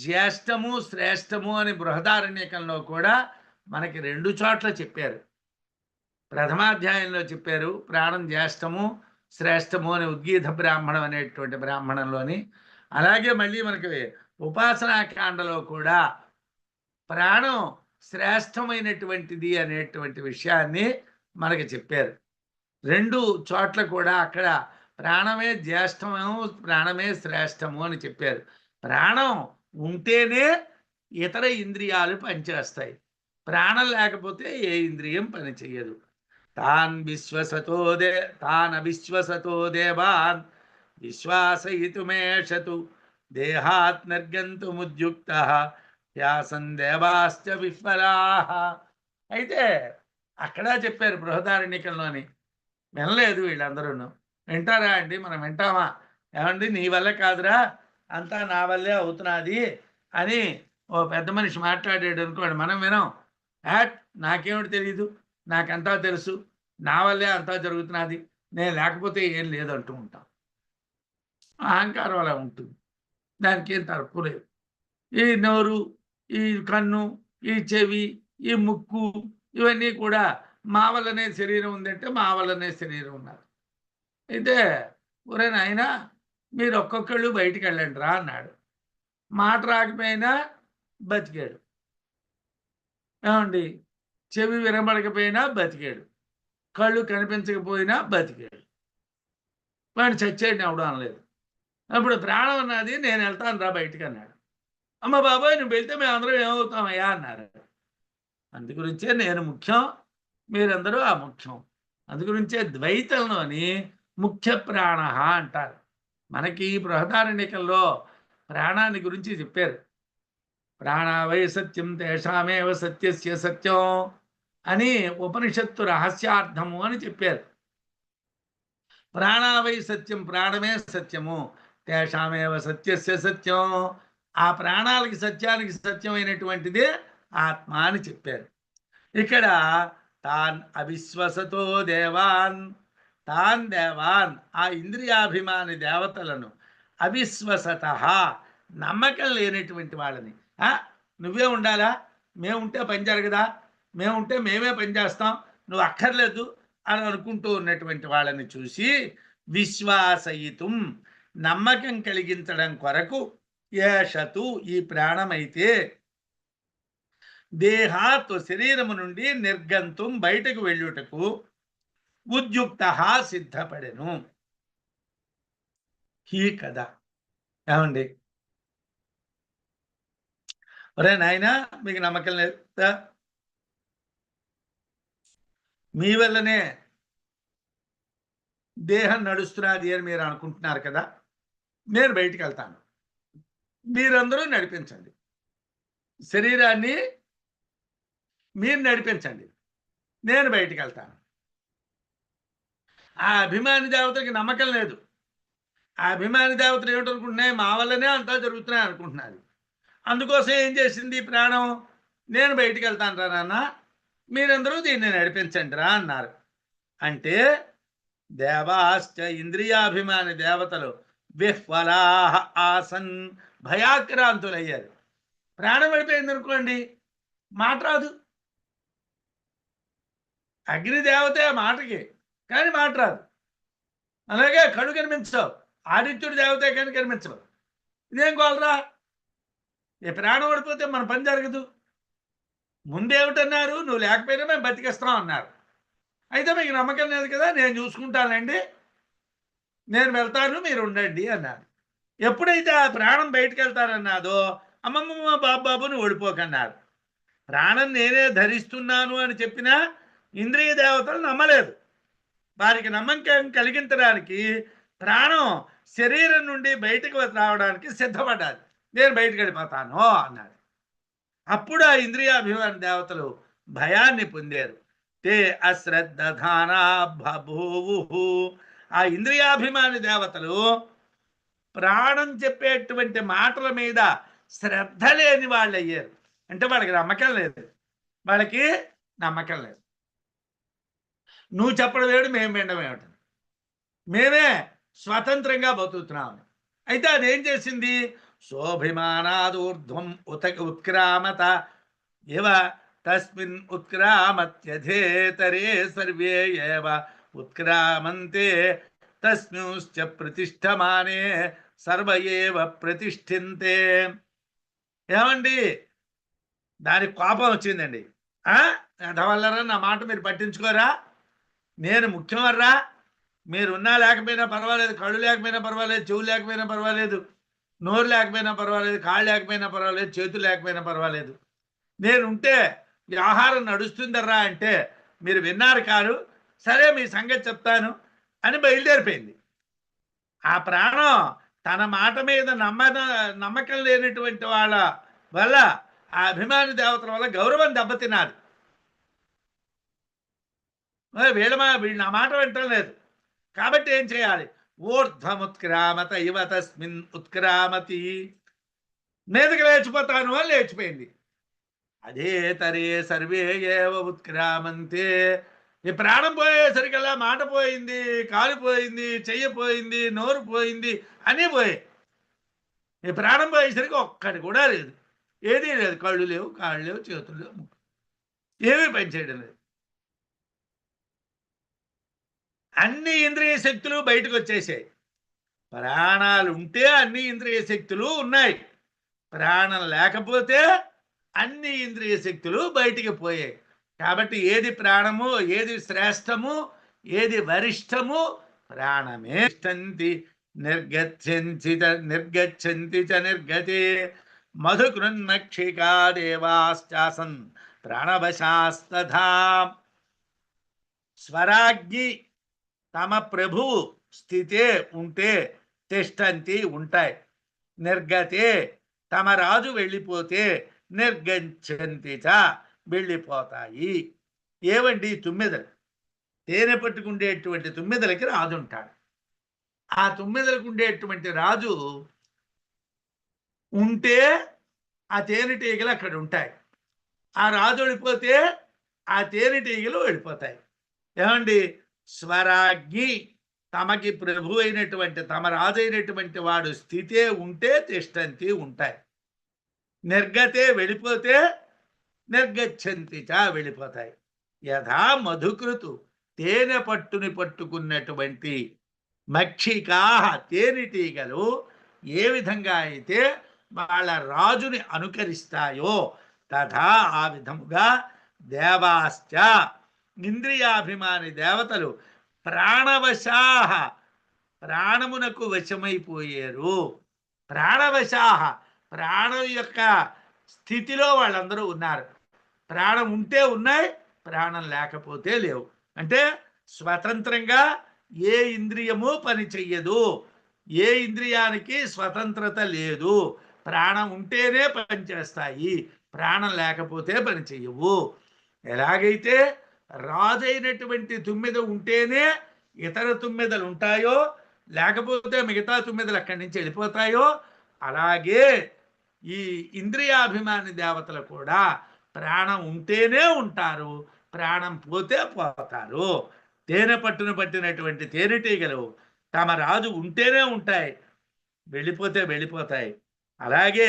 జ్యేష్టము శ్రేష్టము అని బృహదారణ్యకంలో కూడా మనకి 2 చోట్ల చెప్పారు. ప్రథమాధ్యాయంలో చెప్పారు ప్రాణం జ్యేష్టము శ్రేష్టము అని ఉద్గీత బ్రాహ్మణం అనేటువంటి బ్రాహ్మణంలోని. అలాగే మళ్ళీ మనకి ఉపాసనాకాండలో కూడా ప్రాణం శ్రేష్టమైనటువంటిది అనేటువంటి విషయాన్ని మనకి చెప్పారు. 2 చోట్ల కూడా అక్కడ ప్రాణమే జ్యేష్టము ప్రాణమే శ్రేష్టము అని చెప్పారు. ప్రాణం ఉంటేనే ఇతర ఇంద్రియాలు పనిచేస్తాయి, ప్రాణం లేకపోతే ఏ ఇంద్రియం పని చెయ్యదు. తాన్ అవిశ్వసతో దేవాన్ విశ్వాసయితుమేషతు దేహాత్ నిర్గంతుముద్యుక్తః యాసన్ దేవాశ్చ విఫలాః. అయితే అక్కడ చెప్పారు బృహదారణ్యకంలోని. వినలేదు వీళ్ళందరూ. వింటారా అండి? మనం వింటామా? ఏమండి నీ వల్ల కాదురా, అంతా నా వల్లే అవుతున్నది అని ఓ పెద్ద మనిషి మాట్లాడాడు అనుకోండి, మనం వినం. నాకేమిటి తెలియదు, నాకంతా తెలుసు, నా వల్లే అంతా జరుగుతున్నది, నేను లేకపోతే ఏం లేదంటూ ఉంటాం. అహంకారం అలా ఉంటుంది, దానికి ఏం తక్కువ లేదు. ఈ నోరు, ఈ కన్ను, ఈ చెవి, ఈ ముక్కు ఇవన్నీ కూడా మా వల్లనే శరీరం ఉందంటే మా వల్లనే శరీరం ఉన్నారు. అయితే ఒరే నాయనా మీరు ఒక్కొక్కళ్ళు బయటికి వెళ్ళండి రా అన్నాడు. మాట రాకపోయినా బతికాడు. ఏమండి? చెవి వినబడకపోయినా బతికాడు, కళ్ళు కనిపించకపోయినా బతికాడు. వాడిని చచ్చేయండి అవడం అనలేదు. అప్పుడు ప్రాణం అన్నది నేను వెళ్తాను రా బయటికి అన్నాడు. అమ్మ బాబాయ్ నువ్వు వెళ్తే మేమందరం ఏమవుతామయ్యా అన్నారు. అందుగురించే నేను ముఖ్యం, మీరందరూ అముఖ్యం. అందుగురించే ద్వైతంలోని ముఖ్య ప్రాణ అంటారు. మనకి బృహదారణ్యకంలో ప్రాణాన్ని గురించి చెప్పారు. ప్రాణావై సత్యం తేషామేవ సత్యస్య సత్యం అని ఉపనిషత్తు రహస్యార్థము అని చెప్పారు. ప్రాణావై సత్యం, ప్రాణమే సత్యము, తేషామేవ సత్యస్య సత్యం, ఆ ప్రాణాలకి సత్యానికి సత్యమైనటువంటిదే ఆత్మ అని చెప్పారు. ఇక్కడ తాన్ అవిశ్వసతో దేవాన్, తాన్ దేవాన్ ఆ ఇంద్రియాభిమాని దేవతలను, అవిశ్వసత నమ్మకం లేనటువంటి వాళ్ళని, నువ్వే ఉండాలా, మేము ఉంటే పని జరగదా, మేము ఉంటే మేమే పని చేస్తాం, నువ్వు అక్కర్లేదు అని అనుకుంటూ ఉన్నటువంటి వాళ్ళని చూసి విశ్వాసయితుం నమ్మకం కలిగించడం కొరకు ఏషతు ఈ ప్రాణమైతే దేహాత్ శరీరము నుండి నిర్గంతుం బయటకు వెళ్ళుటకు ఉద్యుక్త సిద్ధపడెను. ఈ కథ ఏమండి? ఒరే నాయన మీకు నమ్మకం లేదా? మీ వల్లనే దేహం నడుస్తున్నది అని మీరు అనుకుంటున్నారు కదా, నేను బయటికి వెళ్తాను, మీరందరూ నడిపించండి, శరీరాన్ని మీరు నడిపించండి, నేను బయటికి వెళ్తాను. ఆ అభిమాని దేవతకి నమ్మకం లేదు. ఆ అభిమాని దేవతలు ఏమిటనుకుంటున్నాయి, మా వల్లనే అంతా జరుగుతున్నాయి అనుకుంటున్నది. అందుకోసం ఏం చేసింది ప్రాణం, నేను బయటికి వెళ్తాను రా నాన్న, మీరందరూ దీన్ని నడిపించండి రా అన్నారు. అంటే దేవాశ్చ ఇంద్రియాభిమాని దేవతలు విహ్వలాహ ఆసన్ భయాక్రాంతులయ్యారు. ప్రాణం పడిపోయింది అనుకోండి, మాట రాదు. అగ్నిదేవతే మాటకి, కానీ మాట రాదు. అలాగే కళ్ళు కనిపించవు, ఆదిత్యుడి దేవతే కానీ కనిపించవు. ఇదేం కోలరా, ఈ ప్రాణం పడిపోతే మన పని జరగదు. ముందేమిటన్నారు, నువ్వు లేకపోయినా మేము బతికేస్తాం అన్నారు. అయితే మీకు నమ్మకం లేదు కదా, నేను చూసుకుంటానండి, నేను వెళ్తాను మీరు ఉండండి అన్నారు. ఎప్పుడైతే ఆ ప్రాణం బయటకు వెళ్తారన్నాదో అమ్మమ్మ బాబు బాబుని ఓడిపోకన్నారు. ప్రాణం నేనే ధరిస్తున్నాను అని చెప్పినా ఇంద్రియ దేవతలు నమ్మలేదు. వారికి నమ్మకం కలిగించడానికి ప్రాణం శరీరం నుండి బయటకు రావడానికి సిద్ధపడ్డారు. నేను బయటకు వెళ్ళిపోతాను అన్నాడు. అప్పుడు ఆ ఇంద్రియాభిమాన దేవతలు భయాన్ని పొందారు. తే అశ్రద్ధానా బభూవు. ఆ ఇంద్రియాభిమాని దేవతలు ప్రాణం చెప్పేటువంటి మాటల మీద శ్రద్ధ లేని వాళ్ళు అయ్యారు. అంటే వాళ్ళకి నమ్మకం లేదు. వాళ్ళకి నమ్మకం లేదు. నువ్వు చెప్పడం ఏమిటి, మేము వినడం ఏమిటి, మేమే స్వతంత్రంగా బతుకుతున్నాం. అయితే అదేం చేసింది? శోభిమానాదూర్ధ్వం ఉత్క్రామత ఇవ తస్మిన్ ఉత్క్రామత్యధేతరే సర్వే ఏవ ఉత్క్రామంతే తస్మింశ్చ ప్రతిష్టమానే సర్వ ఏవ ప్రతిష్ఠింతే. ఏమండి, దానికి కోపం వచ్చిందండి. అదవల్లరా నా మాట మీరు పట్టించుకోరా, నేను ముఖ్యమర్రా, మీరున్నా లేకపోయినా పర్వాలేదు, కళ్ళు లేకపోయినా పర్వాలేదు, చెవులు లేకపోయినా పర్వాలేదు, నోరు లేకపోయినా పర్వాలేదు, కాళ్ళు లేకపోయినా పర్వాలేదు, చేతులు లేకపోయినా పర్వాలేదు, నేనుంటే ఈ ఆహారం నడుస్తుందర్రా అంటే మీరు విన్నారు కాదు, సరే మీ సంగతి చెప్తాను అని బయలుదేరిపోయింది. ఆ ప్రాణం తన మాట మీద నమ్మకం లేనటువంటి వాళ్ళ వల్ల, ఆ అభిమాని దేవతల వల్ల గౌరవం దెబ్బతిన్నారు. వీళ్ళు నా మాట వింటం లేదు కాబట్టి ఏం చేయాలి? ఊర్ధ్వముత్క్రామత ఇవ తస్మిన్ ఉత్క్రామతి. మీదకి లేచిపోతాను అని లేచిపోయింది. అదే తరే సర్వే ఏవ ఉత్క్రామంతే. ఈ ప్రాణం పోయేసరికల్లా మాట పోయింది, కాలు పోయింది, చెయ్యి పోయింది, నోరు పోయింది, అన్నీ పోయాయి. ఈ ప్రాణం పోయేసరికి ఒక్కటి కూడా లేదు, ఏదీ లేదు. కళ్ళు లేవు, కాళ్ళు లేవు, చేతులు లేవు, ఏమీ పనిచేయడం లేదు. అన్ని ఇంద్రియ శక్తులు బయటకు వచ్చేసాయి. ప్రాణాలు ఉంటే అన్ని ఇంద్రియ శక్తులు ఉన్నాయి, ప్రాణం లేకపోతే అన్ని ఇంద్రియ శక్తులు బయటికి పోయాయి. కాబట్టి ఏది ప్రాణము, ఏది శ్రేష్టము, ఏది వరిష్టము? ప్రాణమే. నిర్గచ్చంతి నిర్గచ్చంతి చ నిర్గతే మధుకృన్నక్షికా దేవాశ్చాసన్ ప్రాణవశాస్తథా. స్వరాజ్ఞి తమ ప్రభువు స్థితే ఉంటే తిష్టంతి ఉంటాయి, నిర్గతే తమ రాజు వెళ్ళిపోతే నిర్గచ్చంతిచ వెళ్ళిపోతాయి. ఏవండి? తుమ్మెదలు. తేనె పట్టుకుండేటువంటి తుమ్మెదలకి రాజు ఉంటాడు. ఆ తుమ్మెదలకు ఉండేటువంటి రాజు ఉంటే ఆ తేనెటీగలు అక్కడ ఉంటాయి, ఆ రాజు వెళ్ళిపోతే ఆ తేనెటీగలు వెళ్ళిపోతాయి. ఏమండి? స్వరాజ్ఞి తమకి ప్రభు అయినటువంటి తమ రాజు అయినటువంటి వాడు స్థితే ఉంటే తిష్టంతి ఉంటాయి, నిర్గతే వెళ్ళిపోతే నిర్గచ్చంతిచ వెళ్ళిపోతాయి. యథా మధుకృతు తేనె పట్టుని పట్టుకున్నటువంటి మక్షికా తేనెటీగలు ఏ విధంగా అయితే వాళ్ళ రాజుని అనుకరిస్తాయో తథా ఆ విధముగా దేవాశ్చ ఇంద్రియాభిమాని దేవతలు ప్రాణవశాహ ప్రాణమునకు వశమైపోయారు. ప్రాణవశాహ ప్రాణం యొక్క స్థితిలో వాళ్ళందరూ ఉన్నారు. ప్రాణం ఉంటే ఉన్నాయి, ప్రాణం లేకపోతే లేవు. అంటే స్వతంత్రంగా ఏ ఇంద్రియము పని చెయ్యదు, ఏ ఇంద్రియానికి స్వతంత్రత లేదు. ప్రాణం ఉంటేనే పనిచేస్తాయి, ప్రాణం లేకపోతే పని చెయ్యవు. ఎలాగైతే రాజైనటువంటి తుమ్మెద ఉంటేనే ఇతర తుమ్మెదలు ఉంటాయో, లేకపోతే మిగతా తుమ్మెదలు అక్కడి నుంచి వెళ్ళిపోతాయో, అలాగే ఈ ఇంద్రియాభిమాని దేవతలు కూడా ప్రాణం ఉంటేనే ఉంటారు, ప్రాణం పోతే పోతారు. తేనె పట్టును పట్టినటువంటి తేనెటీగలు తమ రాజు ఉంటేనే ఉంటాయి, వెళ్ళిపోతే వెళ్ళిపోతాయి. అలాగే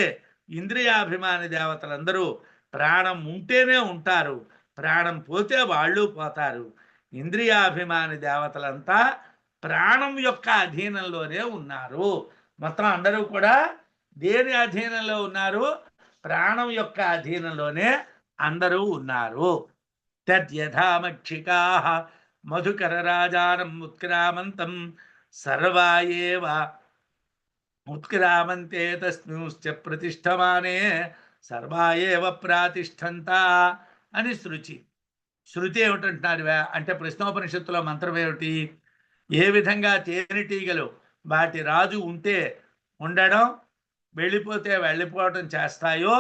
ఇంద్రియాభిమాని దేవతలందరూ ప్రాణం ఉంటేనే ఉంటారు, ప్రాణం పోతే వాళ్ళు పోతారు. ఇంద్రియాభిమాని దేవతలంతా ప్రాణం యొక్క అధీనంలోనే ఉన్నారు. మొత్తం అందరూ కూడా దేని అధీనంలో ఉన్నారు? ప్రాణం యొక్క అధీనంలోనే అందరూ ఉన్నారు. తద్యథామక్షికా మధుకర రాజానం ఉత్క్రామంతం సర్వాయేవ ఉత్క్రామంతే తస్మింశ్చ ప్రతిష్టమానే సర్వా ఏవ ప్రాతిష్టంత అని శృతి. శృతి ఏమిటంటున్నారు అంటే ప్రశ్నోపనిషత్తులో మంత్రం ఏమిటి? ఏ విధంగా తేనెటీగలు వాటి రాజు ఉంటే ఉండడం, వెళ్ళిపోతే వెళ్ళిపోవటం చేస్తాయో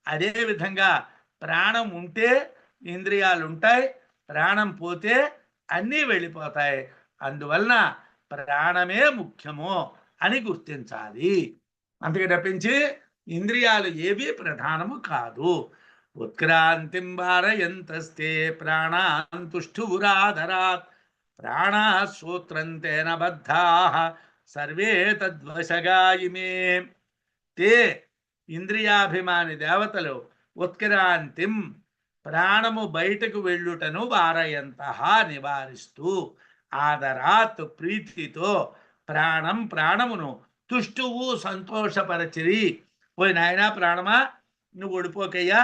అదే విధంగా ప్రాణం ఉంటే ఇంద్రియాలు ఉంటాయి, ప్రాణం పోతే అన్నీ వెళ్ళిపోతాయి. అందువలన ప్రాణమే ముఖ్యము అని గుర్తించాలి. అందుకే తప్పించి ఇంద్రియాలు ఏవి ప్రధానము కాదు. ఉత్క్రాంతిం వారయంతస్తే ప్రాణాన్ తుష్టురాధరాత్ ప్రాణా సూత్రం తేన బద్ధాః సర్వే తద్వశగా ఇమే. తే ఇంద్రియాభిమాని దేవతలు ఉత్క్రాంతిం ప్రాణము బయటకు వెళ్ళుటను వారయంతః నివారిస్తూ ఆదరాత్ ప్రీతితో ప్రాణమును తుష్టువు సంతోషపరచిరి. పోయి నాయనా ప్రాణమా, నువ్వు ఓడిపోకయ్యా,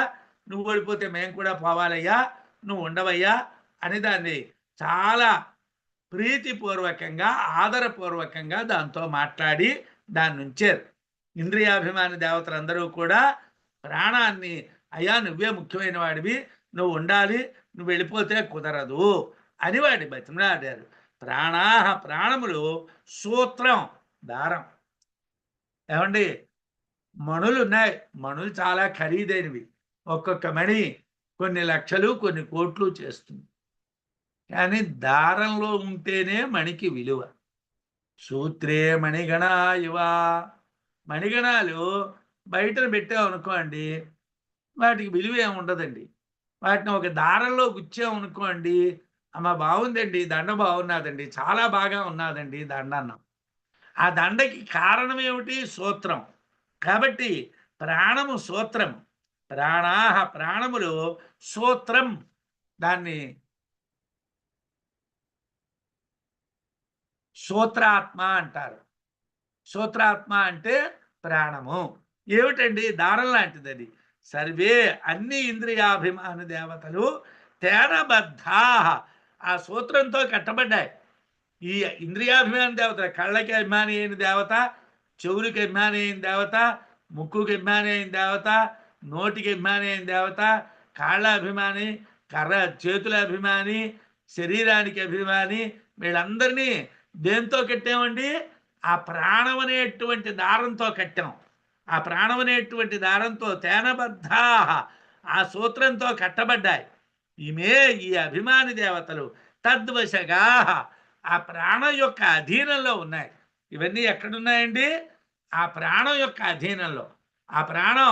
నువ్వు ఓడిపోతే మేము కూడా పోవాలయ్యా, నువ్వు ఉండవయ్యా అని దాన్ని చాలా ప్రీతిపూర్వకంగా ఆదరపూర్వకంగా దాంతో మాట్లాడి దాన్ని ఉంచారు. ఇంద్రియాభిమాని దేవతలందరూ కూడా ప్రాణాన్ని అయ్యా నువ్వే ముఖ్యమైన వాడివి, నువ్వు ఉండాలి, నువ్వు వెళ్ళిపోతే కుదరదు అని వాడి బతిమలాడారు. ప్రాణములు సూత్రం, దారం. ఏమండి, మణులు ఉన్నాయి, మణులు చాలా ఖరీదైనవి, ఒక్కొక్క మణి కొన్ని లక్షలు కొన్ని కోట్లు చేస్తుంది. కానీ దారంలో ఉంటేనే మణికి విలువ. సూత్రే మణిగణ ఇవ. మణిగణాలు బయటను పెట్టామనుకోండి వాటికి విలువ ఏమి ఉండదండి. వాటిని ఒక దారంలో గుచ్చామనుకోండి, అమ్మ బాగుందండి, దండ బాగున్నదండి, చాలా బాగా ఉన్నదండి దండ అన్నాం. ఆ దండకి కారణం ఏమిటి? సూత్రం. కాబట్టి ప్రాణము సూత్రం. ప్రాణములు సూత్రం. దాన్ని సూత్రాత్మ అంటారు. సూత్రాత్మ అంటే ప్రాణము. ఏమిటండి? దారం లాంటిది అది. సర్వే అన్ని ఇంద్రియాభిమాన దేవతలు తేనబద్ధా, ఆ సూత్రంతో కట్టబడ్డాయి. ఈ ఇంద్రియాభిమాన దేవత కళ్ళకి అభిమాని అయిన దేవత, చెవులకి అభిమాని అయిన దేవత, ముక్కుకి అభిమాని అయిన దేవత, నోటికి అభిమాని అయిన దేవత, కాళ్ళ అభిమాని, చేతుల అభిమాని, శరీరానికి అభిమాని, వీళ్ళందరినీ దేంతో కట్టామండి? ఆ ప్రాణం అనేటువంటి దారంతో కట్టాం. ఆ ప్రాణం అనేటువంటి దారంతో తేనబద్ధా, ఆ సూత్రంతో కట్టబడ్డాయి. ఈమె ఈ అభిమాని దేవతలు తద్వశగా ఆ ప్రాణం యొక్క అధీనంలో ఉన్నాయి. ఇవన్నీ ఎక్కడున్నాయండి? ఆ ప్రాణం యొక్క అధీనంలో. ఆ ప్రాణం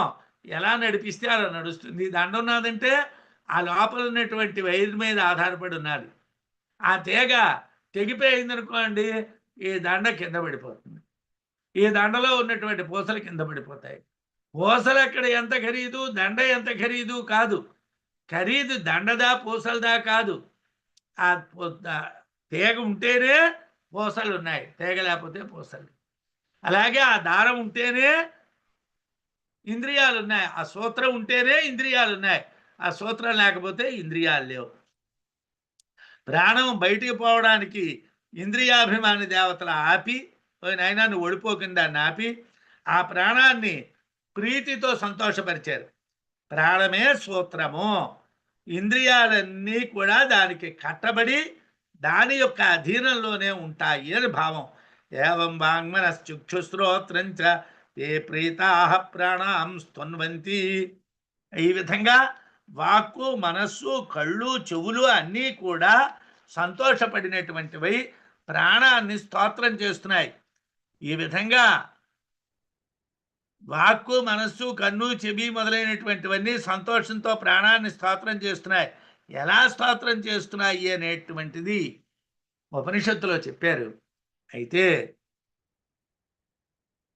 ఎలా నడిపిస్తే అలా నడుస్తుంది. దండ ఉన్నదంటే ఆ లోపల ఉన్నటువంటి వైర్ మీద ఆధారపడి ఉన్నది. ఆ తీగ తెగిపోయిందనుకోండి, ఈ దండ కింద పడిపోతుంది. ఈ దండలో ఉన్నటువంటి పూసలు కింద పడిపోతాయి. పూసలు అక్కడ ఎంత ఖరీదు, దండ ఎంత ఖరీదు కాదు. ఖరీదు దండదా పూసలదా కాదు. ఆ తీగ ఉంటేనే పూసలు ఉన్నాయి, తీగ లేకపోతే పూసలు. అలాగే ఆ దారం ఉంటేనే ఇంద్రియాలు ఉన్నాయి, ఆ సూత్రం ఉంటేనే ఇంద్రియాలు ఉన్నాయి, ఆ సూత్రం లేకపోతే ఇంద్రియాలు లేవు. ప్రాణం బయటికి పోవడానికి ఇంద్రియాభిమాని దేవతలు ఆపి, నాయనా నువ్వు ఓడిపోకుండా ఆపి ఆ ప్రాణాన్ని ప్రీతితో సంతోషపరిచారు. ప్రాణమే సూత్రము. ఇంద్రియాలన్నీ కూడా దానికి కట్టబడి దాని యొక్క అధీనంలోనే ఉంటాయి అని భావం. ఏవం వాంగ్మనశ్చుక్షుశ్రోత్రంచ ఏ ప్రీతాః ప్రాణాం స్తున్వంతి. ఈ విధంగా వాక్కు, మనస్సు, కళ్ళు, చెవులు అన్నీ కూడా సంతోషపడినటువంటివై ప్రాణాన్ని స్తోత్రం చేస్తున్నాయి. ఈ విధంగా వాక్కు, మనస్సు, కన్ను, చెవి మొదలైనటువంటివన్నీ సంతోషంతో ప్రాణాన్ని స్తోత్రం చేస్తున్నాయి. ఎలా స్తోత్రం చేస్తున్నాయి అనేటువంటిది ఉపనిషత్తులో చెప్పారు. అయితే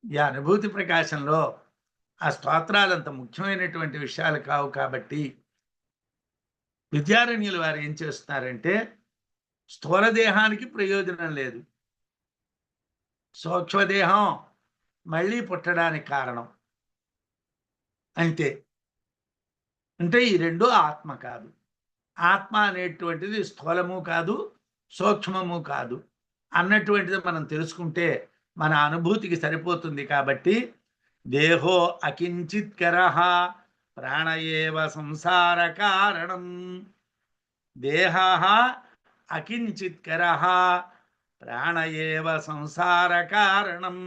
ఈ అనుభూతి ప్రకాశంలో ఆ స్తోత్రాలు అంత ముఖ్యమైనటువంటి విషయాలు కావు. కాబట్టి విద్యారణ్యులు వారు ఏం చేస్తున్నారంటే, స్థూల దేహానికి ప్రయోజనం లేదు, సూక్ష్మదేహం మళ్ళీ పుట్టడానికి కారణం అంతే. అంటే ఈ రెండు ఆత్మ కాదు. ఆత్మ అనేటువంటిది స్థూలము కాదు, సూక్ష్మము కాదు అన్నటువంటిది మనం తెలుసుకుంటే మన అనుభూతికి సరిపోతుంది. కాబట్టి దేహో అకించిత్కర ప్రాణ ఏవ సంసార కారణం. దేహ అకించిత్కర ప్రాణ ఏవ సంసార కారణం.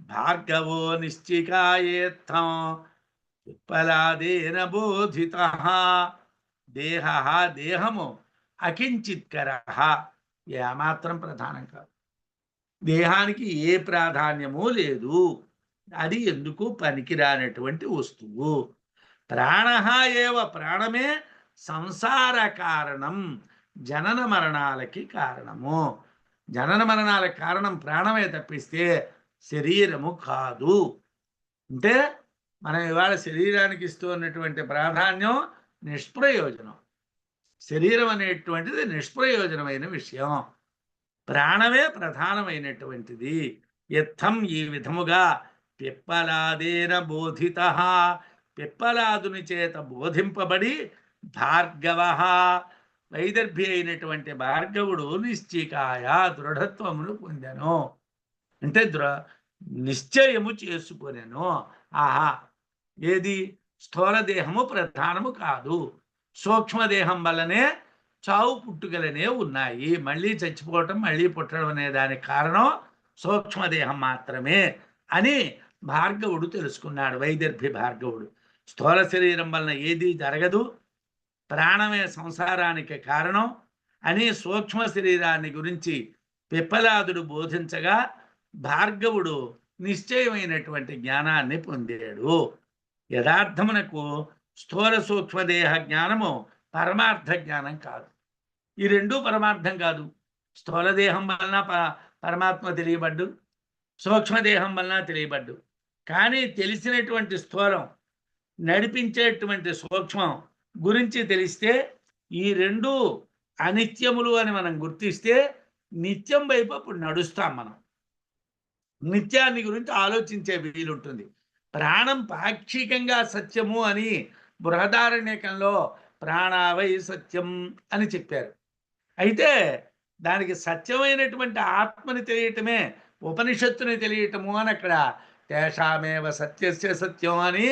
భార్గవో నిశ్చికాయేత్థం పిప్పలాదేన బోధిత. దేహ దేహము అకించిత్కర ఏమాత్రం ప్రధానం కాదు. దేహానికి ఏ ప్రాధాన్యము లేదు. అది ఎందుకు పనికిరానటువంటి వస్తువు. ప్రాణ ఏవ ప్రాణమే సంసార కారణం. జనన మరణాలకి కారణము. జనన మరణాలకు కారణం ప్రాణమే తప్పిస్తే శరీరము కాదు. అంటే మనం ఇవాళ శరీరానికి ఇస్తున్నటువంటి ప్రాధాన్యం నిష్ప్రయోజనం. శరీరం అనేటువంటిది నిష్ప్రయోజనమైన విషయం. ప్రాణమే ప్రధానమైనటువంటిది. ఇత్థం ఈ విధముగా పిప్పలాదేన బోధిత పిప్పలాదుని చేత బోధింపబడి భార్గవ వైదర్భి అయినటువంటి భార్గవుడు నిశ్చికాయ దృఢత్వమును పొందెను. అంటే నిశ్చయము చేసుకొనెను. ఆహా, ఏది స్థూలదేహము ప్రధానము కాదు. సూక్ష్మదేహం వల్లనే చావు పుట్టుకలనే ఉన్నాయి. మళ్ళీ చచ్చిపోవటం మళ్ళీ పుట్టడం అనే దానికి కారణం సూక్ష్మదేహం మాత్రమే అని భార్గవుడు తెలుసుకున్నాడు. వైదర్భి భార్గవుడు స్థూల శరీరం వలన ఏది జరగదు, ప్రాణమే సంసారానికి కారణం అని సూక్ష్మ శరీరాన్ని గురించి పిప్పలాదుడు బోధించగా భార్గవుడు నిశ్చయమైనటువంటి జ్ఞానాన్ని పొందాడు. యథార్థమునకు స్థూల సూక్ష్మదేహ జ్ఞానము పరమార్థ జ్ఞానం కాదు. ఈ రెండూ పరమార్థం కాదు. స్థూలదేహం వలన పరమాత్మ తెలియబడ్డు, సూక్ష్మదేహం వలన తెలియబడ్డు. కానీ తెలిసినటువంటి స్థూలం నడిపించేటువంటి సూక్ష్మం గురించి తెలిస్తే ఈ రెండు అనిత్యములు అని మనం గుర్తిస్తే నిత్యం వైపు అప్పుడు నడుస్తాం. మనం నిత్యాన్ని గురించి ఆలోచించే వీలుంటుంది. ప్రాణం పాక్షికంగా సత్యము అని బృహదారణ్యకంలో ప్రాణావై సత్యం అని చెప్పారు. అయితే దానికి సత్యమైనటువంటి ఆత్మని తెలియటమే ఉపనిషత్తుని తెలియటము అని అక్కడ తేషామేవ సత్యస్య సత్యం అని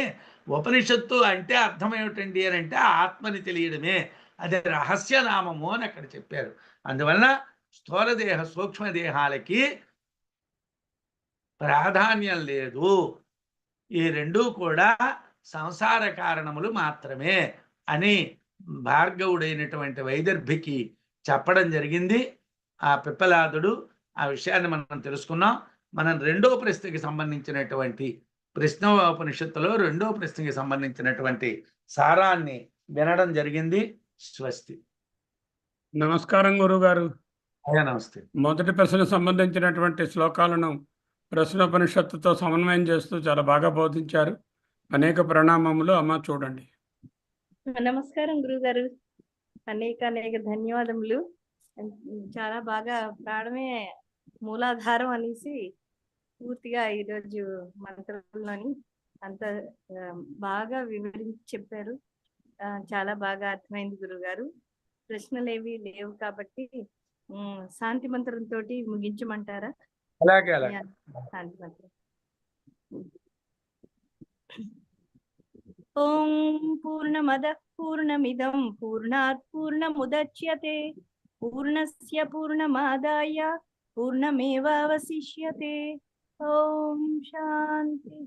ఉపనిషత్తు అంటే అర్థం ఏమిటండి అని అంటే ఆత్మని తెలియడమే. అది రహస్యనామము అని అక్కడ చెప్పారు. అందువలన స్థూలదేహ సూక్ష్మదేహాలకి ప్రాధాన్యం లేదు. ఈ రెండూ కూడా సంసార కారణములు మాత్రమే అని భార్గవుడైనటువంటి వైదర్భికి చెప్పడం జరిగింది. ఆ పిప్పలాదుడు ఆ విషయాన్ని మనం తెలుసుకున్నాం. మనం రెండో ప్రశ్నకి సంబంధించినటువంటి ప్రశ్నోపనిషత్తులో రెండో ప్రశ్నకి సంబంధించినటువంటి సారాన్ని వినడం జరిగింది. స్వస్తి. నమస్కారం గురుగారు. నమస్తే. మొదటి ప్రశ్నకు సంబంధించినటువంటి శ్లోకాలను ప్రశ్నోపనిషత్తుతో సమన్వయం చేస్తూ చాలా బాగా బోధించారు. అనేక ప్రణామములు. అమ్మ చూడండి. నమస్కారం గురుగారు. అనేక ధన్యవాదములు. చాలా బాగా ప్రాణమే మూలాధారం అనేసి పూర్తిగా ఈరోజు మంత్రంలోని అంత బాగా వివరించి చెప్పారు. చాలా బాగా అర్థమైంది గురుగారు. ప్రశ్నలు ఏవి లేవు కాబట్టి శాంతి మంత్రంతో ముగించమంటారా? అలాగే. శాంతి మంత్రం. ఓం పూర్ణమదః పూర్ణమిదం పూర్ణాత్ పూర్ణముదచ్యతే పూర్ణస్య పూర్ణమాదాయ పూర్ణమేవావశిష్యతే. ఓం శాంతి.